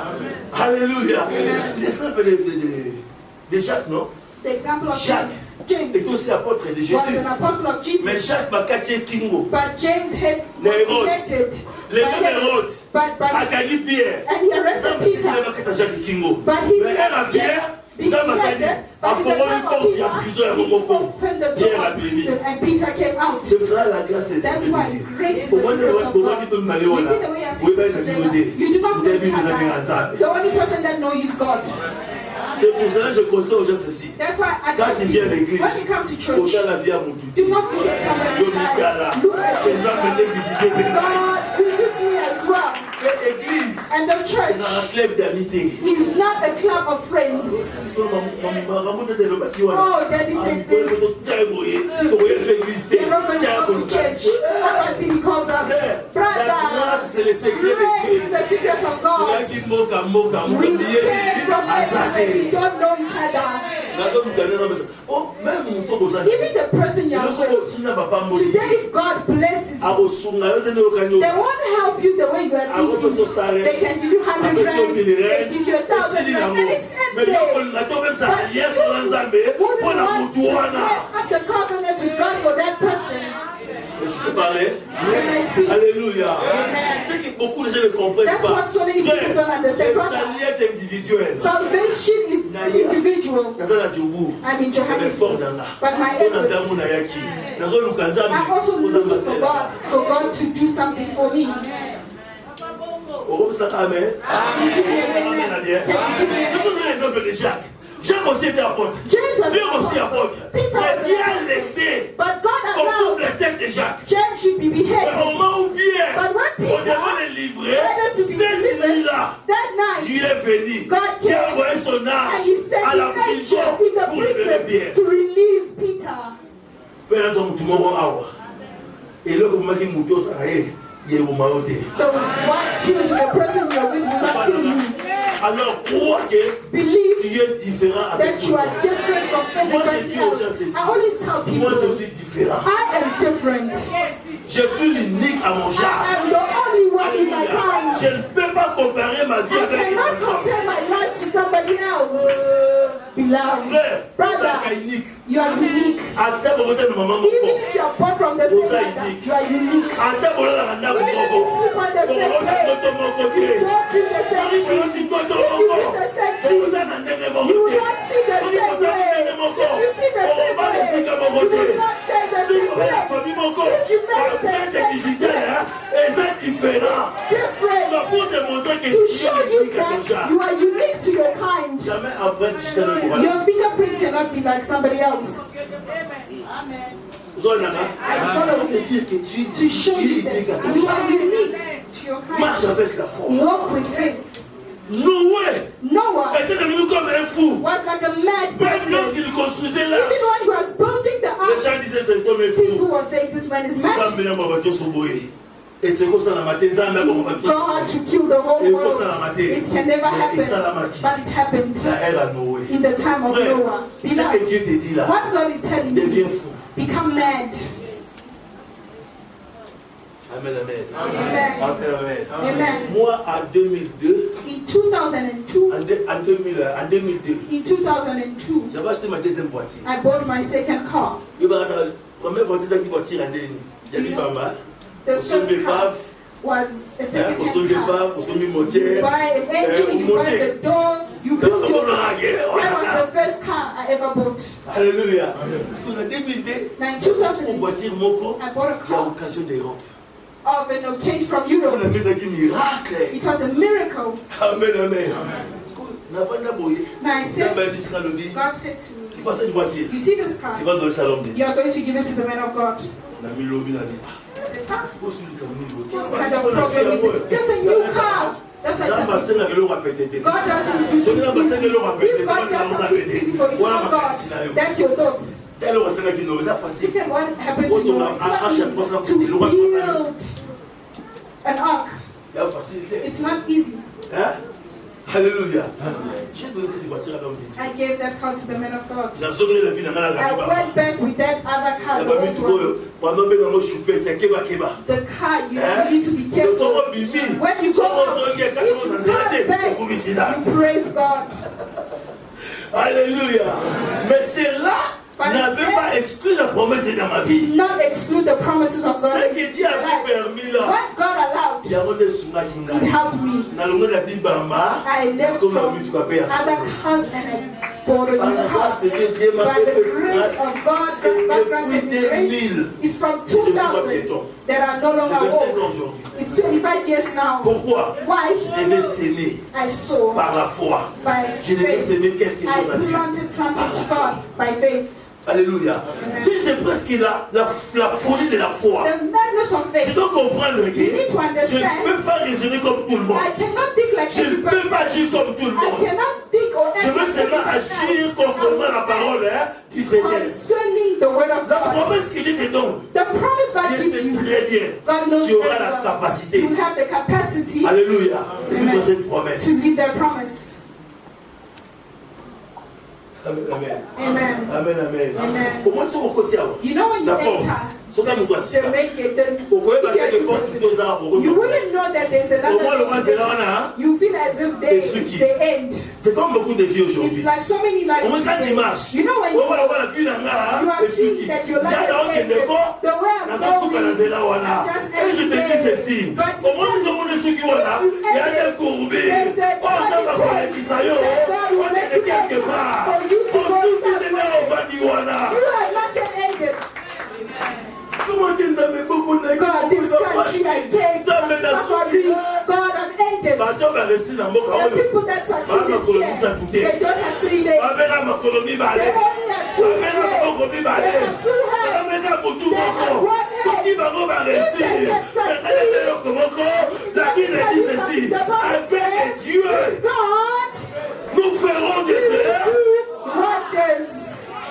Alléluia. L'exemple de Jacques, non? The example of Jacques James est aussi apôtre de was Jésus. an apostle of Mais Jesus. Jacques Bakatier Kingo. But James had Les Hérodes. connected Les mêmes Hérodes. but Akali Pierre. and he arrested Nzambe Peter. atikela bakata Jacques Kingo. But he Mais elle a Pierre. Nzambe asali afongoli porte ya prison ya moko. opened the Pierre door a of béni. prison and Peter came out. C'est pour ça la grâce est That's why grace is the Pour moi, secret of pour moi, God. qui peut me aller You là. see the way I Oui, sit c'est together. une You do not know idée. each other. The only person that knows you is God. C'est pour cela que je conseille aux gens ceci. That's why I Quand tell tu viens à people, l'église, when you come to church, autant la vie à mon do not forget somebody's life. Look at Les gens venaient visiter God l'église. visits me as well. L'église, And the church c'est un club d'amitié. is not a club of friends. Oh, Daddy said this. They're not going to go to church up until He calls us. Brother, c'est le secret de grace is Dieu. the secret of God. We came from everywhere. We don't know each other. Even the person you are with, today if God blesses you, they won't help you the way you are thinking. They can give you 100 rand, they give you 1,000 rand, and it's empty. But you wouldn't want to at the covenant with God for that person. Je peux parler? Alléluia. C'est ce que beaucoup de gens ne comprennent pas. Frère, le salut est individuel. Salvation is individual. I'm in Johannesburg, but my efforts, I'm also looking for God to do something for me. Amen. Je donne un exemple de Jacques. Jacques aussi était apôtre. Dieu aussi apôtre. Mais Dieu a laissé comme toute la tête de Jacques. Au moment où Pierre, on devait le livrer, cette nuit-là, Dieu est venu. Qui a envoyé son âge à la prison pour libérer Pierre. Père, nous sommes tous morts. Et là, comme je dis, alors crois que tu es différent avec that you are different from everybody else. I always tell people, moi je suis différent. I am different. Je suis l'unique à mon genre. I am the only one in my kind. Je ne peux pas comparer ma vie avec I cannot compare my life to somebody else. Beloved, brother, you are unique. Even if you are born from the same mother, you are unique. Even if you sleep on the same bed, you don't drink the same drink, if you eat the same drink, you will not see the same way. If you see the same way, you will not say the same way. If you marry the same different, to show you that you are unique to your kind. Your fingerprints cannot be like somebody else. Amen. To show you that you are unique to your kind. Walk with faith. Noah était devenu comme un fou. was like a mad person. Lorsqu'il construisait là, Even when he was building the les ark, gens disaient cet homme est fou. people were saying this man is mad. Et c'est comme ça la matin, ça m'a God had to kill the whole world. It can never happen, but it happened in the time of Noah. Beloved, Dieu te dit là, what God is telling deviens you, fou. become mad. Amen, amen. Amen. Amen, amen. Amen. Moi, en 2002, In 2002, en 2002, j'avais acheté ma deuxième voiture. I bought my second car. La première voiture, c'est une voiture en ligne. Il y avait Bama, The au son first départ, car was a au son second-hand car. départ, au son You moteur, buy an engine, you buy the door, you build your car. That was the first car I ever bought. Alléluia. Parce qu'en 2002, Now in une 2002, voiture Moko, I bought a il y a car occasion d'Europe. of an occasion from On a Europe. mis un miracle. It was a miracle. Amen, amen. Parce qu'on a boyé. Now I said, God said to me, tu vois cette voiture, you see this car? tu vas dans le salon de Dieu. You are going to give it to the man of God. On a mis l'eau, il a dit, I said, huh? what What kind of problem is it? Just a new car. That's what I said. God doesn't do things. If God doesn't do it, it's not God. That's your thoughts. Look at what happened to you. It's not easy to build an ark. It's not easy. Alléluia. J'ai donné cette voiture à l'homme de Dieu. I gave that car to the man of God. J'ai sauvé la vie de I went back with that other car. The old one. Pendant que nous choupons, c'est keba. The car, you need to be careful. When you go out, if you come back, you praise God. Alléluia. Mais c'est là n'avait pas exclu la promesse dans ma vie. Not exclude the promises of God. Ce que Dieu avait permis là. What God allowed, it helped me. I left from other cars and I bought a new car. By the grace of God, that granted me grace, it's from 2000 that are no longer old. It's 25 years now. Pourquoi? Why? Je devais s'aimer I saw par la foi. by Je devais faith. s'aimer quelque I chose à Dieu. planted something to God by faith. Alléluia. Si c'est presque la folie de la foi, The madness of tu faith. dois comprendre le You need to gars. Je ne understand. peux pas raisonner comme tout le monde. I cannot think like Je ne everybody. peux pas agir comme tout le I monde. cannot think or Je veux seulement agir conformément à la parole du Seigneur. concerning the word of La God. promesse qu'il te donne, The promise God Dieu gives sait you, très bien. God knows Tu auras very la well. capacité. You have the capacity Alléluia. De vivre cette promesse. to give that promise. Amen, amen. Amen. Amen, amen. Amen. Au moins, tu recotiens. You know when you enter C'est comme toi. the main gate, You wouldn't know that there's another gate. You feel as if there's the end. C'est comme beaucoup de vies aujourd'hui. It's like so many lives. Au moins, quand tu marches, you know when you are seeing that your life is ended. The way I'm going, et je te dis ceci, au moins nous avons des ceux qui ont là, il y a des courbés, on s'en va connaître Isaïo, on est quelque part, on souffle de l'air au Vadiwana. You are not yet ended. Comment tu nous as mis beaucoup de God, this country I came from suffering. God, I've ended. The people that succeeded here, they don't have 3 legs. They only have 2 legs. They have 2 hands. They have 1 head. You that can succeed. La Bible dit ceci, avec Dieu, nous ferons des erreurs. Wonders.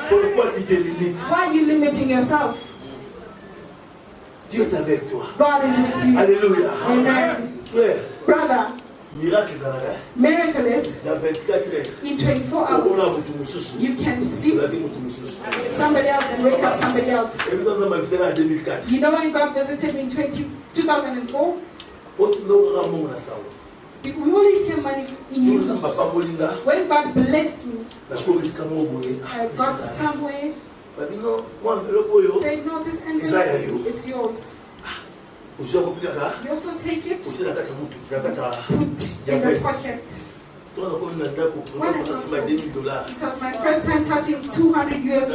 Pourquoi tu te limites? Why are you limiting yourself? Dieu est avec toi. God is with you. Alléluia. Amen. Frère, Brother, miracle miraculous. dans 24 heures. In 24 hours, you can sleep somebody else and wake up somebody else. You know when God visited me in 2004? We always hear money in news. When God blessed me, I got somewhere. Say, no, this envelope, it's yours. You also take it, put in the pocket. When I got home, it was my first time touching $200 US. And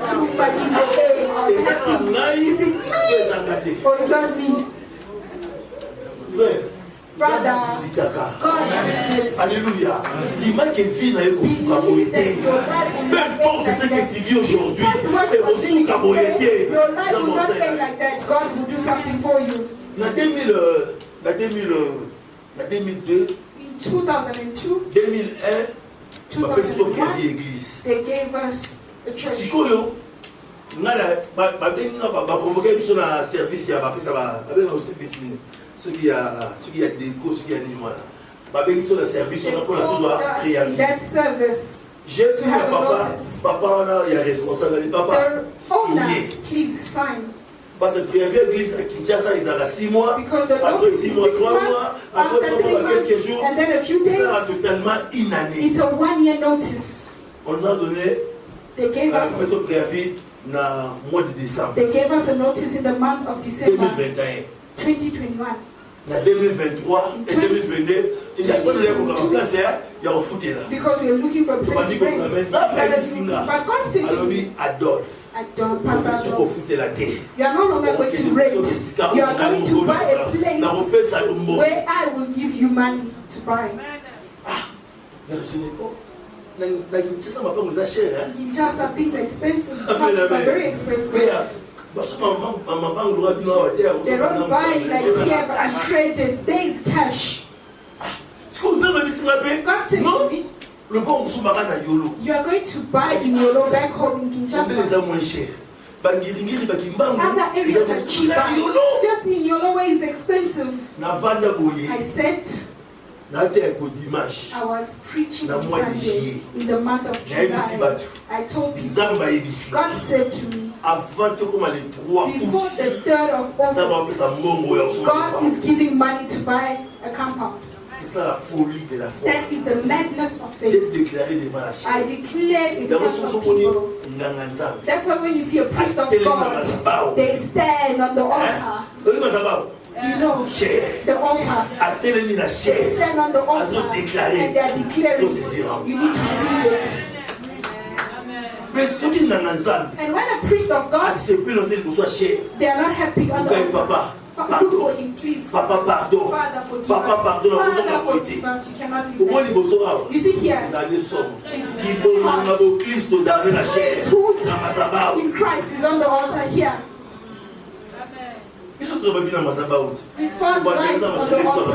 everybody in the day, I was happy. Is it me? Or is that me? Brother, God visits. Alléluia. Dis-moi que vie n'a pas été. Peu importe ce que tu vis aujourd'hui, your life will not end like that. God will do something for you. En 2002, In 2002, 2001, 2001, they gave us a church. sikoyo ngala ba convoquer biso na service ya ba pesa ba ba service ni ce qui a des causes qui a ni voilà ba ben biso na service on a pour toujours créer That service. j'ai tout papa on a il y a responsable papa signé Please sign. parce que prévu l'église à Kinshasa ils ont 6 mois Because the après notice 6 is mois 6 3 mois months, après 3 mois quelques jours and then a few days. ça sera totalement inanné. It's a 1-year notice. On nous a donné They gave un us. préavis dans le mois de décembre They gave us a notice in the month of December 2021. 2021. En 2023 et 2022, tu dis que tu as place, il y a un foot là. Because we are looking for a place to rent. But God said to me, Adolphe, Pastor tu Adolphe, foot la terre. you are no longer going to rent. You are going to buy a place where I will give you money to buy. Kinshasa, things are expensive. Houses are very expensive. They don't buy like here, but it's traded. There is cash. God said to me, you are going to buy in Yolo back home in Kinshasa. Other areas are cheaper. Just in Yolo where it's expensive. I said, I was preaching on Sunday in the month of July. I told people, God said to me, before the 3rd of August, God is giving money to buy a compound. C'est ça la folie de la foi. That is the madness of J'ai faith. déclaré devant la chair. I declared in front of people. That's why when you see a priest of God, they stand on the altar. Do you know the altar? They stand on the altar and they are declaring, you need to seize it. And when a priest of God, they are not happy on the altar. Look for him, please. Papa, pardon. Father, forgive Papa, us. pardon. Father, forgive us. You cannot leave us. You see here, the priesthood in Christ is on the altar here. We found life on the altar.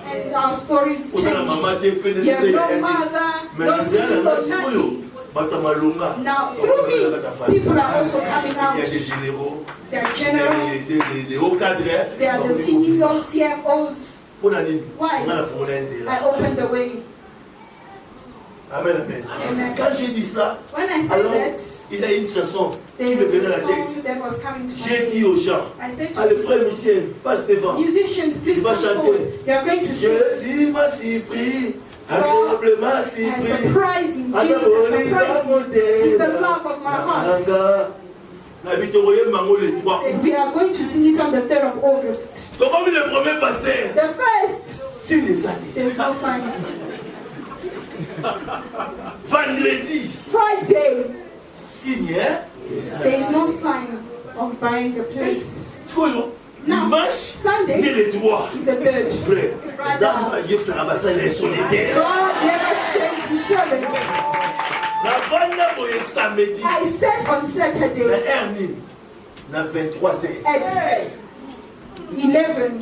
And our stories change. You have no mother, no sibling, no nothing. Now, through me, people are also coming out. They are generals. They are the CEOs, CFOs. Why? I opened the way. Amen, amen. Amen. Quand j'ai dit ça, When I said alors, that, il y a une chanson qui there me was venait à a la song tête. that was coming to my J'ai dit head. aux gens, I said allez to frère Michel, passe devant. musicians, please Tu vas come chanter. forward. You are going to sing. Jésus m'a surpris, agréablement And surpris. surprise me, Jesus has surprised me with the love of my heart. And we are going to sing it on the 3rd of August. Donc, comme le premier pasteur, The first, signe les années. there is no sign. Vendredi, Friday, signe les années. there is no sign of buying a place. Dimanche, Sunday ni les droits. is the 3rd. Frère, les hommes à Yox Arabassa, ils sont solitaires. God never shakes his servants. La vanda boye samedi, I said on la Saturday hernie, na 23h. at 11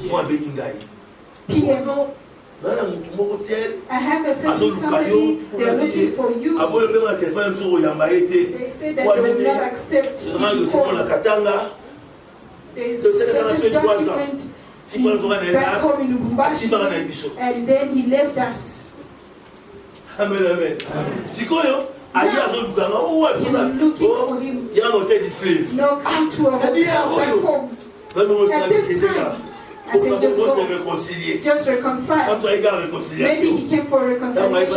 Moi, Beningaï. p.m. Nana mutu moko tel. I have a certain somebody, they are looking for you. Aboyo benga téléphone mso yamba ete. They say that they will not accept if Nana you yo call. la katanga. There is a certain document back home in Lubumbashi, and then he left us. Amen, amen. Sikoyo, ali azolukanga owa He's looking for him. ya no hotel du fleuve. No, come to a hotel back home. At this time, I said, just go, just reconcile. Maybe he came for reconciliation. When he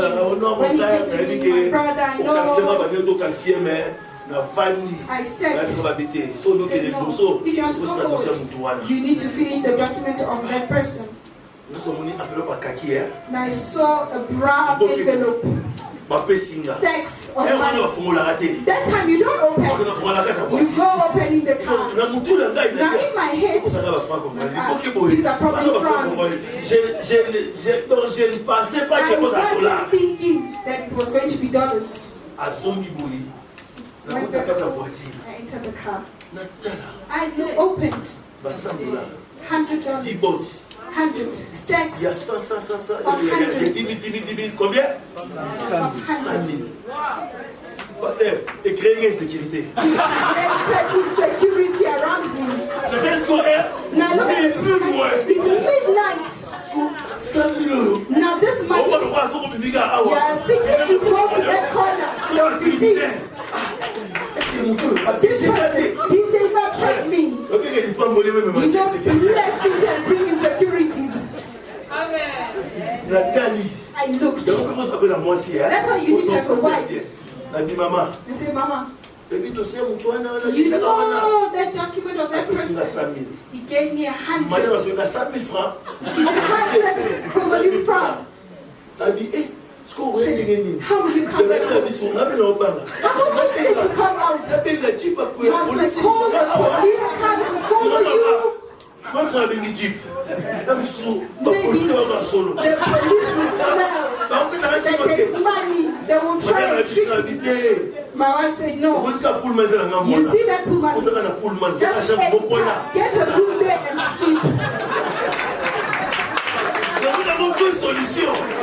came to me, my brother, I know. I said, no, if you want to go forward, you need to finish the document of that person. And I saw a brown envelope, stacks of money. That time you don't open, you go open in the car. Now in my head, these are probably francs. I wasn't thinking that it was going to be dollars. I entered the car. I opened $100. 100 stacks. Il y a 100, il y a 10 000, combien 100 000. Pasteur, et créer une sécurité. Insecurity around me. Le tel scolaire, Now look at it. It's midnight. 100 000 €. Now this money, you are thinking you go to that corner. You'll be this. This person, he did not check me. You don't bless him and bring insecurities. I looked. That's why you need to have a wife. I say, Mama, you know that document of that person? He gave me 100. It's 100 Congolese francs. How will you come back? I'm also scared to come out. Must I call the police car to follow you? Maybe the police will smell that there's money. They will try and trick me. My wife said, no. You see that Pullman? Just enter, get a room there and sleep.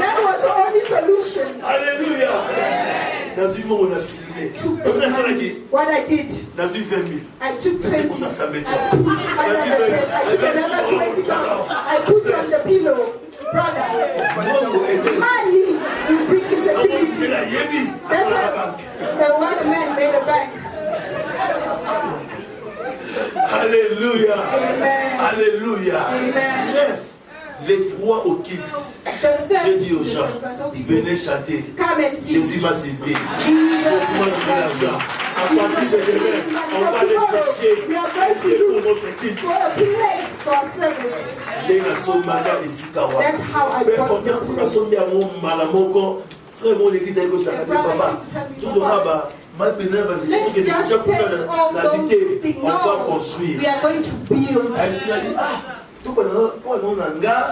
That was the only solution. Alléluia. What I did, I took 20. I put under the bed. I took another $20. I put on the pillow. Brother, money will bring insecurity. That's why the white man made a bank. Alléluia. Amen. Alléluia. Amen. Bref, les trois au kids, j'ai dit aux gens, venez chanter. Jésus m'a servi. Jésus m'a donné l'argent. À partir de demain, on va aller chercher pour notre kids. That's how I bought the place. Let's just take all those things. No, we are going to build.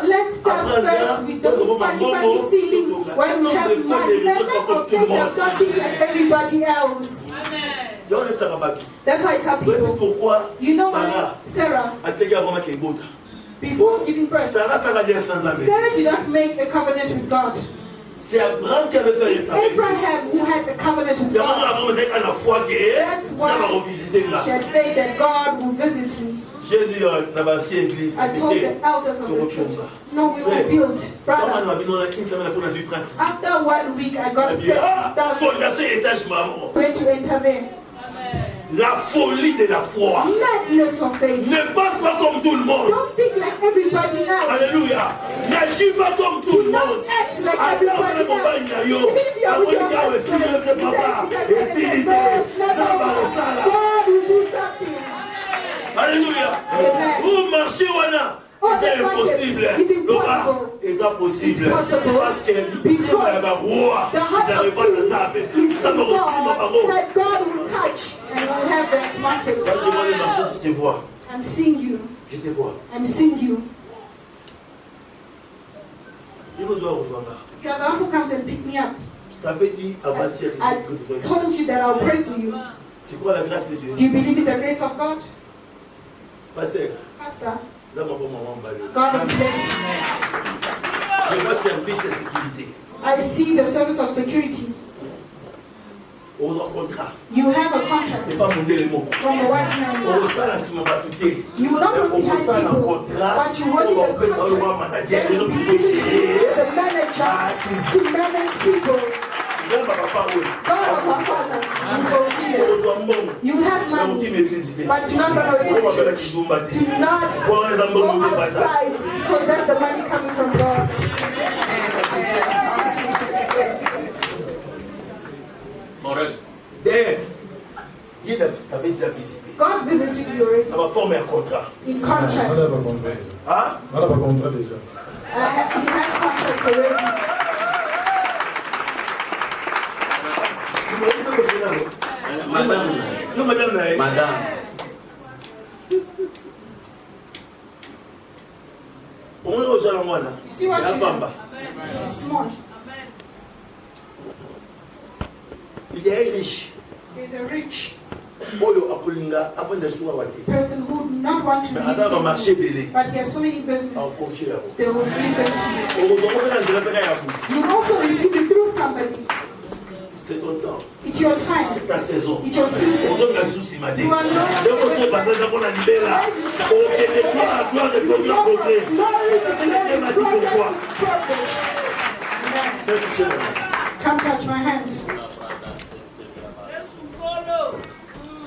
Let's start first with those funny ceilings. When we have money, let's not take them something like everybody else. That's why I tell people, you know why Sarah, before giving birth, Sarah did not make a covenant with God. It's Abraham who had the covenant with God. That's why she had faith that God will visit me. J'ai dit à la église, I told the elders of the church, no, we will build. Brother, after 1 week, I got 30,000 went to enter there. La folie de la foi. Madness of faith. Ne pense pas comme tout le monde. Don't think like everybody else. Alléluia. N'agis pas comme tout le monde. Act like everybody else. Even if you are with your husband, God will do something. Alléluia. Amen. Vous marchez, Wana. C'est impossible. C'est impossible. Parce que God will touch and will have that market. Je te vois. I'm seeing you. Je te vois. I'm seeing you. Je vous vois rejoindre. You are the one who comes and pick me up. Je t'avais dit avant-hier que I told you that I'll pray for you. Tu crois la grâce de Dieu? Do you believe in the grace of God? Pasteur. Pastor, God God will bless you. Je vois service et sécurité. I see the service of security. Aux contrats. You have a contract Pas mon élément. from the white man. On ça la sima batute. You will not On only have ça un people, contrat. but you will On need peut a ça le contract. manager et Then nous you pouvons need gérer. the manager to manage people. Là papa parole. God of our Father will fulfill it. You have Dans money, qui maîtrise. but do not run away On va from faire it. qui doit battre. Do not Pour les go ambons pas ça. outside, because that's the money coming from God. Dieu t'avait déjà visité. God visited you already Ça va former un contrat. in contracts. Hein? On a pas contrat déjà. He has contracts already. Madame. On est au moi là. You see what C'est you la bamba. It's small. Il est riche. There's a rich Oyo akolinga avant de soir wate. person who do not want to Mais leave ça va marcher you, belé. but he has so many En business. confier. They will give them to you. Heureusement que dans la ya vous. You also receive it through somebody. C'est ton temps. It's your time. C'est ta saison. It's your season. Aux hommes souci matin. You are not. Donc on se bat dans la libéra. OK, c'est gloire de progrès. C'est ça que Dieu m'a dit pourquoi. Come touch my hand.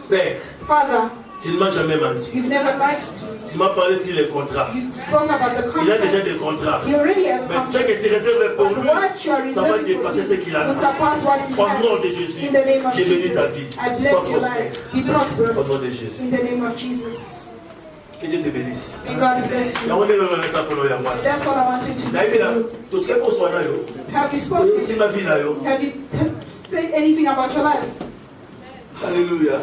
Père, Father, tu ne m'as jamais menti. you've never lied to me. Tu m'as parlé sur les contrats. You spoke about the Il a déjà des contract. contrats. He already has Mais ce contract. que tu réserves pour lui, What you are ça va reserving dépasser ce for qu'il a. will surpass what he Au nom de has. Jésus, In the name of j'ai béni Jesus, ta vie. I bless Sois your prospère. life. Be prosperous. Au nom de Jésus. In the name of Jesus. Que Dieu te bénisse. May God bless Il y a you. un élément dans ça pour nous. That's all I wanted to Là, il est là. do. Tout ce qui est pour soi, là, yo. Have you spoken? C'est ma vie, là, yo. Have you said anything about your life? Alléluia.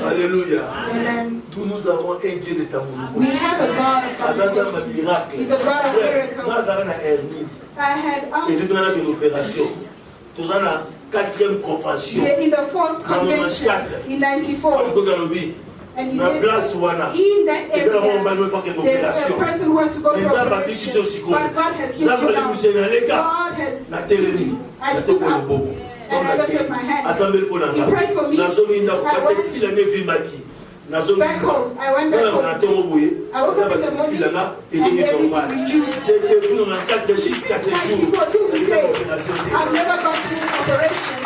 Alléluia. Amen. Nous avons un Dieu de tambour. We have a God of Azasa miracles. ma miracle. He's a God of Frère, miracles. moi, Azara na hernie. I had Et vu qu'on a une opération. Nous avons la 4e convention. in the 4th convention in 94, Comme Galobi. and he Na said, place wana. in that Ils ont area, vraiment fait une there's a opération. person who has to go Mais through ça va operation, piquer sur but God has given Ça va you les now. pousser dans les gars. God has, Na télénie. I Na stood toko le up bobo. and I lifted my hands. Assemblée pour la He prayed for me. Na zomi na I went kutaki la ngevi maki. Na zomi back home. I went back na home. tongo boye. I woke up in the morning and everything reduced. C'était plus dans la 4 jusqu'à ce jour. 94 till C'est today. l'opération. I've never gone through an operation.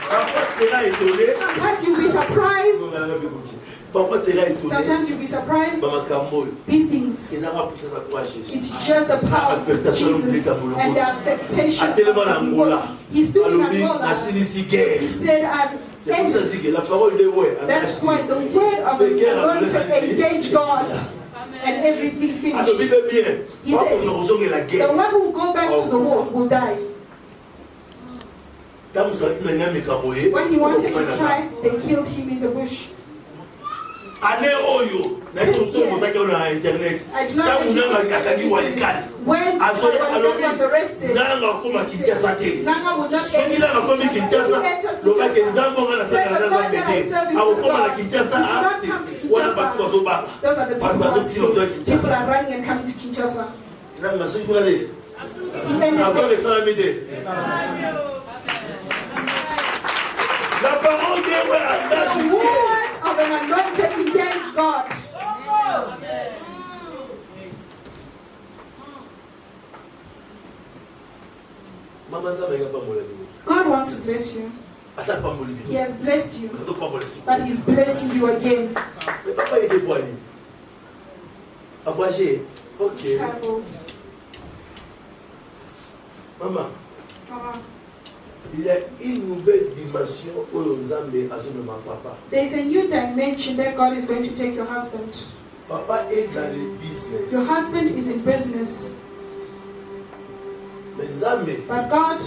Parfois, c'est là étonné. Sometimes you'll be surprised. Parfois, c'est là étonné. Sometimes you'll be surprised. Bamakambo. These things. Ils ont poussé sa croix à Jésus. It's just the power of Jesus and the affectation of Angola. He stood in Angola. He said, C'est comme ça que je dis que la parole de ouais. that's why the word of the Lord to engage God and everything Ah, finished. Bible bien. He Moi, said, quand nous sommes la the guerre. one who go back to the war will die. Quand vous savez maintenant mes camoyés. When he wanted to try, they killed him in the bush. Année oyo. Na tout ça on a sur internet. Quand vous n'avez akadi walikali. When Azoya Walikan alobi. was arrested, Nanga koma Kinshasa te. Nanga would not Soki nanga komi Kinshasa. Loba ke nzambo nga na saka na nzambe te. Akokoma na Kinshasa. Wana batu bazobaka. those are the Batu people bazotila ozoya people Kinshasa. are running and coming to Kinshasa. Nanga soki kuna te. Even Encore if esalami te. La parole de ouais the engage Dieu. word of an anointed engage God. God wants to bless you. He has blessed you, but He's blessing you again. Ok. Traveled. Maman, Mama, il y a une nouvelle dimension où Nzambe azomema papa. there is a new dimension that God is going to take your husband. Papa est dans le business. Your husband is in business, Mais Nzambe but God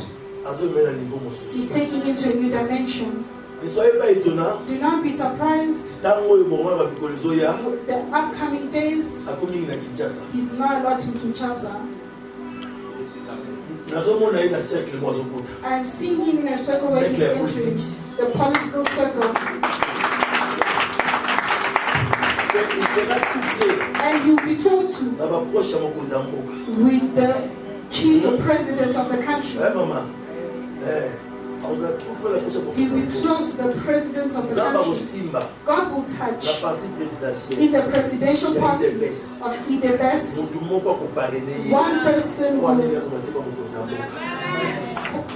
azomena niveau is mosusu. taking him to a new dimension. Ne soyez pas étonnants. Do not be surprised. Tango oyo bomoi babikolo ezoya The upcoming days, akomi na Kinshasa. he's not a lot in Kinshasa. Nazomona ye na cercle mo azokota. I am seeing him in a circle where he's entering the political circle. Il sera tout près And you'll be close to na baproche ya mokonzi ya mboka. with the chief or president of the country. Maman. You'll be close to the president of the Nzambe country. akosimba God will na touch parti présidentielle. in the presidential party of Idevest. Motu moko akoparene ye. One person Po anene will akomatika mokonzi ya mboka.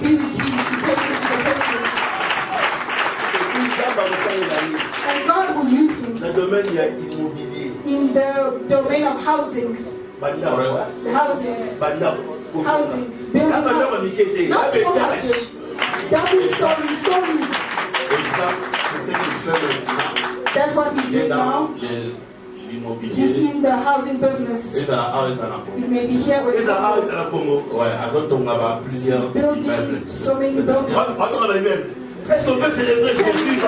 be with him to take him to the president. Nzambe akosalela ye And God will use him na domaine ya immobilier. in the domain of housing. Bandako. The housing. Bandako. Housing. Building Kama ndako housing. mikete. Not Abe small étage. houses. Double stories, stories. Exact, c'est ce qu'il fait maintenant. That's what he's Il est doing dans now. He's l'immobilier. in the housing business. Et ça a un He may be here with Eza you. awa eza na Congo. Ouais, avant on a plusieurs He's building immeubles. so many buildings. Attends, on va même. Est-ce qu'on peut célébrer Jésus?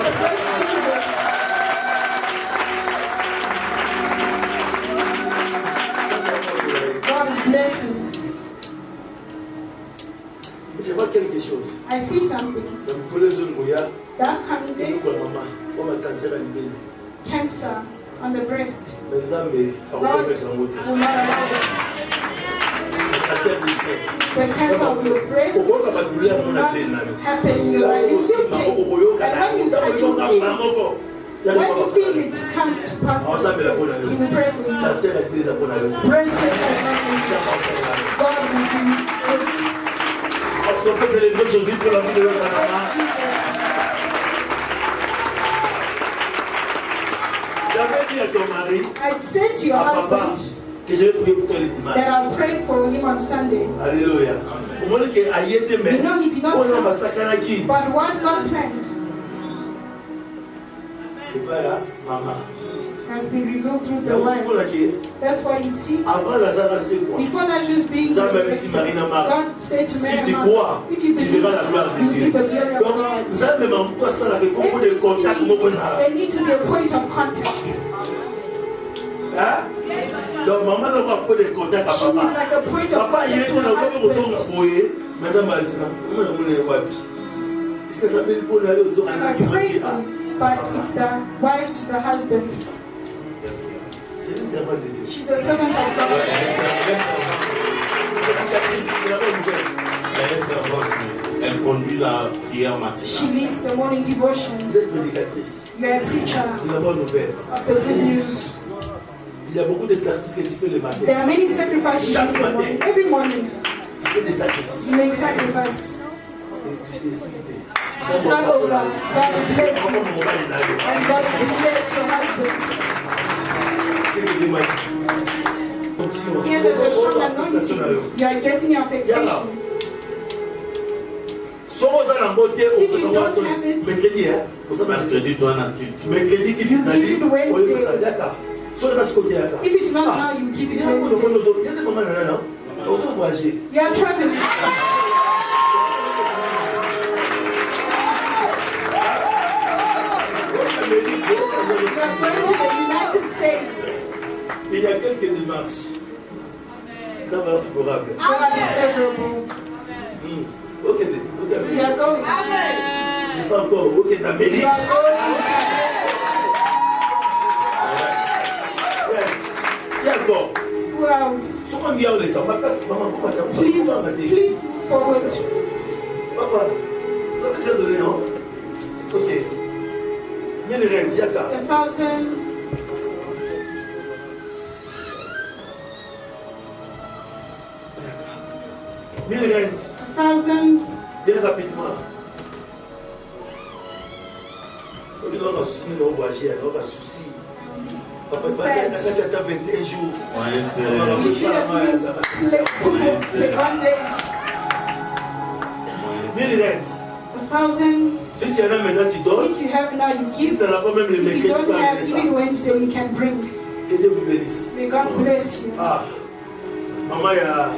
God will bless him. Je vois quelque chose. I see something. Na mkolo zongoya, That coming day, kwa mama, forma cancer ya libele. cancer on the breast. Na Nzambe God akopepa yango te. will not allow it. Cancer du sein. The cancer of your breast Okoka badouleur will mona not bele na yo. happen in your life. You feel pain. And when you touch, you feel it. When you feel it come to pass, you will pray for you. Cancer ya libele eza mpona yo. Breast cancer is not for you. God will do it. Est-ce qu'on peut célébrer Jésus pour la vie de notre maman? J'avais dit à ton mari, I said to your à papa, husband que je vais prier pour toi le dimanche. that I'll pray for him on Sunday. Alléluia. Au moment que ayete mais You know he did not on a come. massacré qui? But what God planned C'est pas là, maman. has been revealed through Il y the a aussi word. pour la qui That's why you see, avant Lazare c'est quoi? before Lazarus being Nzambe resurrected, si Marina Mars. God said to Si Mary, tu Martha, crois, if you tu believe, verras la gloire de you see Dieu. the glory of Donc, God. Nzambe m'envoie ça là, il faut beaucoup de contacts, beaucoup de ça. There needs to be a point of contact. Hein? Donc, maman n'a pas beaucoup de contacts à She is papa. like a point of Papa, il y a contact tout to le her monde qui husband. sont boyés, mais ça m'a dit, maman n'a pas de wapi. Est-ce que ça veut dire qu'on a eu autour And à la I qui pray aussi? for him, but it's the wife to the husband. C'est une servante de Dieu. She's a servant of God. Elle est servante. Elle est servante. Elle conduit la prière She matinale. leads the morning devotion. Vous êtes prédicatrice. You're a preacher Une bonne nouvelle. of the good news. Il y a beaucoup de services que tu fais le matin. There are many sacrifices you make in the morning. Every morning, Tu fais des sacrifices. you make sacrifice. Et tu es cité. It's not over. God will bless you. And God will bless your husband. C'est que Dieu m'a dit. Here there's a strong anointing. You are getting your affectation. Soko za na mbote okosawa to mercredi hein. Mercredi, toi, on a culture. Mercredi qui dit zali. Oyo sadaka. Soko za sikote yaka. If it's not now, you give it Wednesday. Il y a des moments là non. On va voyager. You are traveling. You are going to the United States. Il y a quelques démarches. Ça va être favorable. God is favorable. Ok, You are going. je sens encore. Ok, You d'Amérique. are going. Yes. Il y a encore. Who else? Souvent, il y a les temps. Ma place, maman, comment t'as Please move forward. Papa, ça veut dire donner, hein? Ok. Il y a les règles, il y a qu'à. 1,000. Mille rents. 1,000. Viens rapidement. On va souci, on va voyager, on va souci. Papa, tu as 21 jours. Si tu en as maintenant, tu donnes. If you have now, you Si give. tu n'en as pas même le If you mercredi, tu don't vas have, amener ça. even Wednesday, you can bring. Que Dieu vous bénisse. May God bless you. Ah, maman, il y a.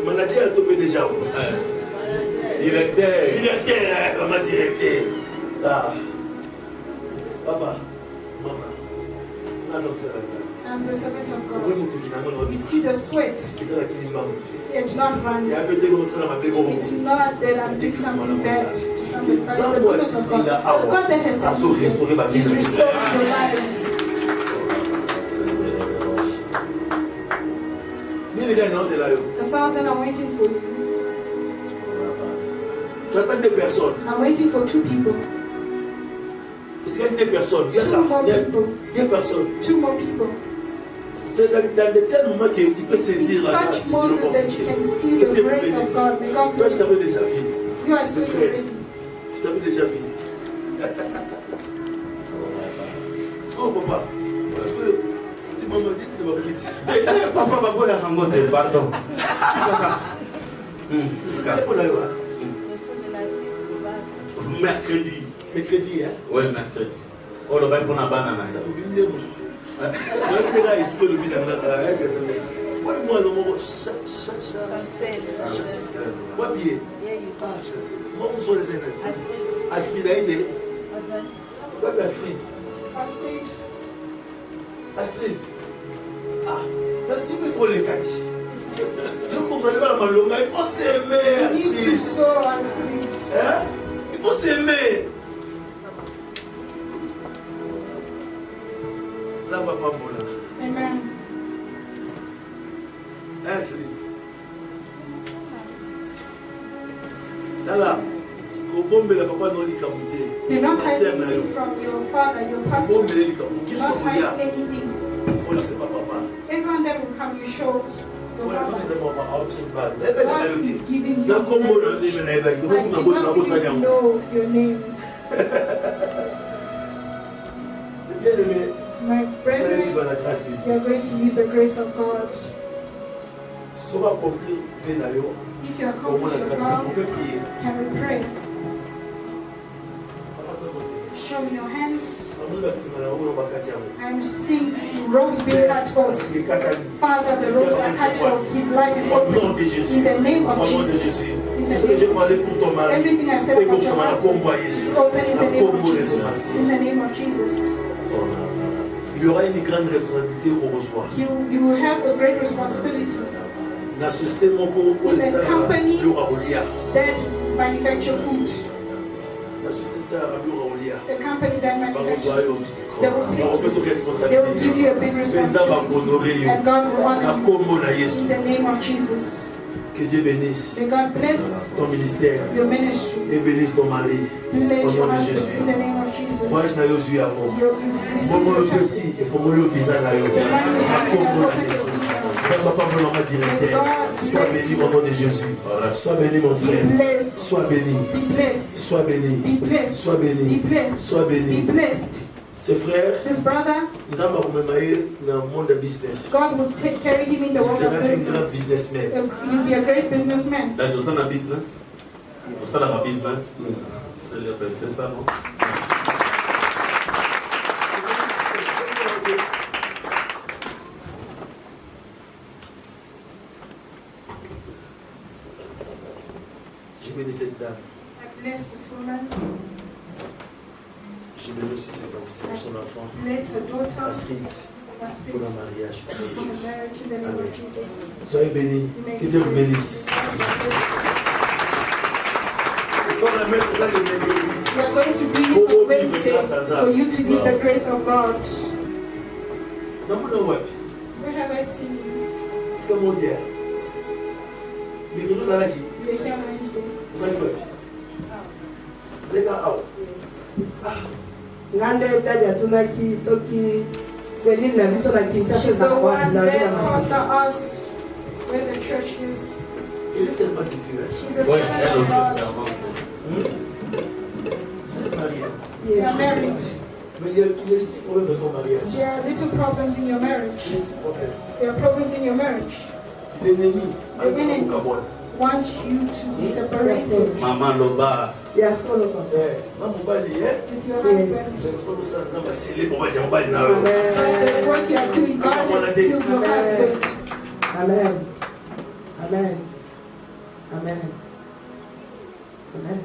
Manager, elle tombe déjà. Directeur. Directeur, maman, directeur. Ah. Papa, maman. And the servants of God, you see the sweat. It's not running. It's not that I'm doing something bad to something bad. The goodness of God. The God that has saved you is restoring your lives. The 1,000 are waiting for you. J'attends des personnes. I'm waiting for 2 people. Il y a des personnes. Il y a des personnes. 2 more people. C'est dans de tels moments que tu peux saisir la grâce Such moments that you can see the grace of God. May God Toi, je bless t'avais déjà vu. you. Are so frère. ready. Je t'avais déjà vu. C'est quoi, papa? Parce que tu m'as dit que tu vas petit. Papa, papa, la sangote, pardon. C'est quoi là? Mercredi. Mercredi, hein? Oui, mercredi. Oh, le bain pour la banane. Moi, non, moi, moi, pied. Moi, on soit les aînés. Astrid a été. Quoi, Astrid? Astrid. Ah, Astrid, il faut les quatre. Dieu, comme vous allez voir la malonga, il faut s'aimer, Astrid. Hein? Il faut s'aimer. Ça va pas moula. Amen. Astrid. Là, bombe la papa non likamute. Do not hide anything from your father, your pastor. Bombe Do likamute. not hide anything. Faut laisser papa. Everyone that will come, you show your Voilà, father. on est d'abord à observer. God is giving you Na kombo na knowledge. ndeme na eba. I did not even know your name. Bien aimé. My Vous allez brethren, vivre la grâce de you Dieu. are going to meet the grace of God. Si on va accomplir Venayo, If you au moins accomplish la your grâce, on vow, peut prier. can we pray? Show me your hands. I'm seeing ropes being cut off. Father, the ropes are cut off. His life is open. In the name of Jesus. In the name of Jesus. Everything I said about your husband is open in the name of Jesus. In the name of Jesus. Il y aura une grande responsabilité au reçoit. You will have a great responsibility. La société mon pour In the company le Raolia. that manufacture food. La société Raolia. The company that manufactures food. They will give you a big responsibility. And God will honor you. In the name of Jesus. Que Dieu bénisse May God bless ton ministère your ministry. et bénisse ton mari Bless au your nom de husband Jésus. in the name of Jesus. Moi, je n'ai pas eu amour. You've received Moi, your le chance. aussi, il faut me le visa là. Papa, mon nom directeur. Sois béni au nom de Jésus. Sois béni, mon frère. Sois béni. Be blessed. Sois béni. Be blessed. Sois béni. Be blessed. Sois béni. Be blessed. Ses frères, This brother, nous avons remémoré dans le monde de business. God will carry him in the Il world sera of un grand business. businessman. He'll be a great businessman. Là, nous sommes en business. Nous sommes en business. C'est ça, non? Merci. Je bénis cette dame. I bless this woman. Je bénis aussi ses enfants, son enfant. Bless her daughter. Astrid, Astrid, pour le mariage. for her marriage in the name of Jesus. Soyez bénis. Que Dieu vous bénisse. Il faut remettre ça de mercredi. We are going to bring it on Wednesday for you to need the grace of God. Non, non, ouais. Where have I seen you? C'est mon Dieu. Mais que nous allons qui? You're here on Wednesday. Vous allez quoi? Vous allez quand? Ngande tadi atunaki soki Celine na biso na Kinshasa She's za the kwa one na that bila pastor mama. asked where the church is. Elle est servante de Dieu. She's a Oui, servant elle of aussi, God. c'est avant. Vous êtes mariés. You are married. Mais il y a des petits problèmes dans ton mariage. There are little problems in your marriage. Des petits problèmes. There are problems in your marriage. L'ennemi, The enemy wants you to be separated Maman Loba. Yes, all of them. maman mobali, with your husband. nzambe asele mobali mobali na yo. But Amen. the work you are doing, God has healed your husband. Amen. Amen. Amen. Amen.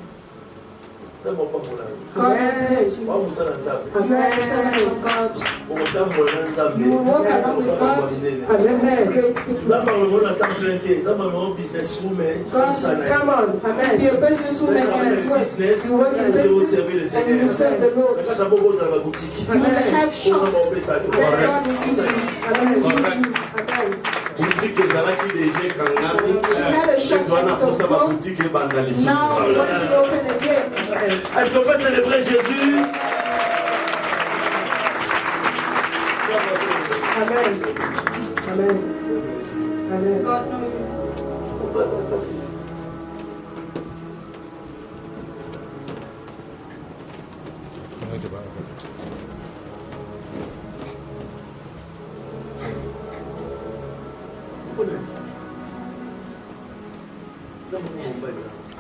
nzambe opambola yo. God bless you. Wamosala nzambe. You are a servant of God. Okotambola na nzambe. You will walk along with Okosala God. minene. Amen. Great things. nzambe amemona temple te nzambe amemona business woman God, osala Come on. Amen. Be a businesswoman as well. business You work in business and you serve the Lord. You nakata moko ozala baboutique will have shops opesa that God will give you. Amen. Correct. Amen. Boutique ezalaki déjà kangami. had a shop Wana that was posa ba closed. boutique ebanda lisusu. Now we want to open again. Est-ce qu'on peut célébrer Jésus? Amen. Amen. Amen. God knows you.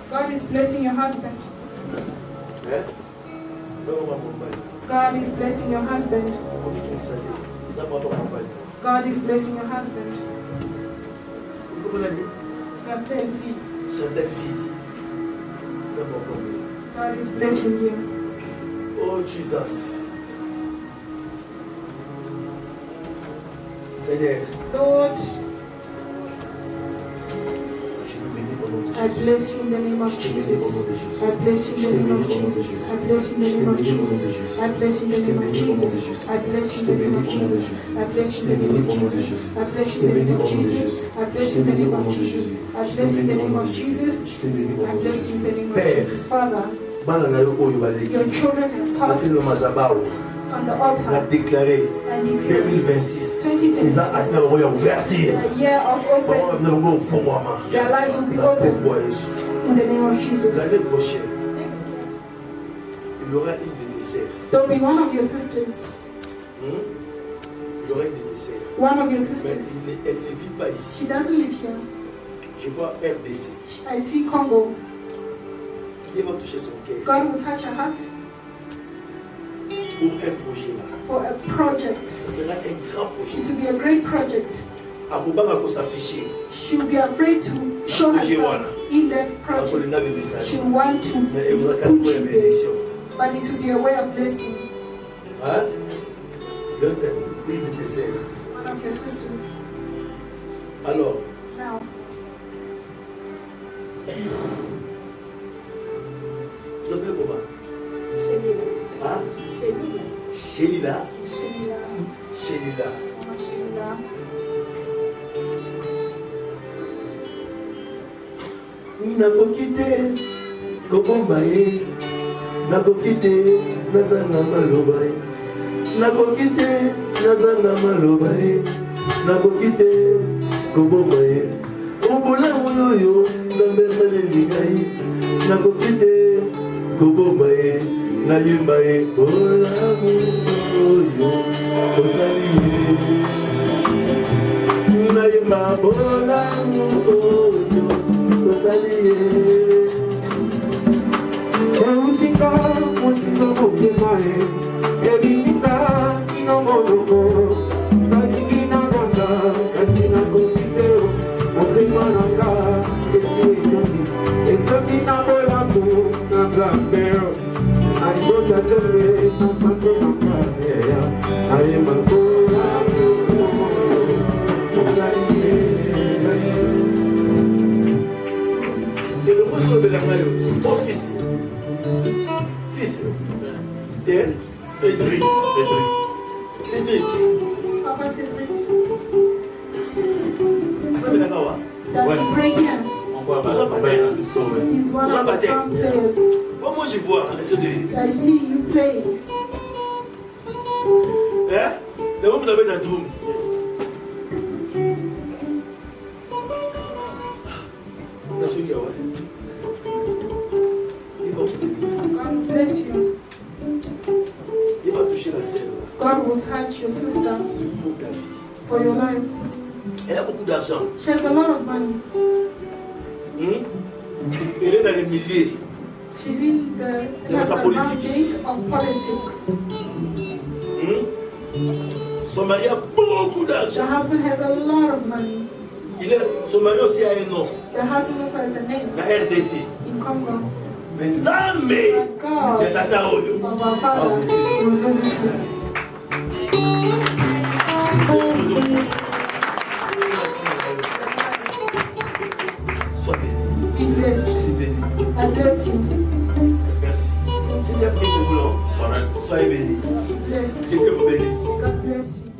God is blessing your husband. God is blessing your husband. God is blessing your husband. God is blessing you. Oh Jesus. Seigneur, Lord, je vous bénis au nom de I Jésus. bless you in the name of Jesus. I bless you in the name of Jesus. I bless you in the name of Jesus. I bless you in the name of Jesus. I bless you in the name of Jesus. I bless you in the name of Jesus. I bless you in the name of Jesus. I bless you in the name of Jesus. I bless you in the name of Jesus. I bless you in the name of Jesus. Father, Bana na yo oyo baleki. your children have tossed Batelo mazabao. on the On a altar déclaré and declared 2026. 2026, Ils ont atteint le royaume ouverture. a year of open. Their lives will be open in the name of Jesus. L'année prochaine, il y aura une de tes sœurs. There'll be one of your sisters. Il y aura une de tes sœurs. One of your Mais sisters. elle ne vit pas ici. She doesn't live here. Je vois RDC. I see Congo. Dieu va toucher son cœur God will touch her heart pour un projet là. for a project. Ce sera un grand projet. It will be a great project. Akobanga ko s'afficher. She will be afraid to show herself in that project. Akolinga bebisa. She will want to Mais elle vous a put calmé you une there. bénédiction. But it will be a way of blessing. Hein? L'une de tes sœurs. One of your sisters. Alors, Now, vous appelez comment? Shelila. Hein? Shelila. Shelila. Shelila. Shelila. Mama Shelila. nakoki te kobomba ye nakoki te nazanga maloba ye nakoki te nazanga maloba ye nakoki te kobomba ye obolamu oyo nzambe esaleli ngai nakoki te kobomba ye nayemba ye bolamu oyo osali ye nayemba bolamu oyo osali eutika mosinga motema ye ebininga inomonoko nalingi naganga kasi nakoki te motema nanga esi etondi na bolamu na nzambe nalibota tembe na santo nanga nayemba bolamu osali ye et le mot sur le langue, ton fils. Fils. C'est Cédric. Cédric. Papa Cedric. Ça veut dire quoi? Does he pray here? He's one of the top players. Moi je vois. I see you play. Hein? D'abord vous avez un drum. God bless you. Il va toucher la sœur là. God will touch your sister Pour ta vie. for your life. Elle a beaucoup d'argent. She has a lot of money. Elle est dans les milliers. She's in the mandate of politics. Son mari a beaucoup The d'argent. husband has a lot of money. Son mari aussi a un nom. The husband also has a name La RDC. in Congo. Mais Nzambe, God ya tata oyo. of our Father will visit you. Sois béni. Be blessed. Je suis béni. I bless you. Merci. J'ai déjà prié pour vous, non? Soyez bénis. Be blessed. Que Dieu vous bénisse. God bless you.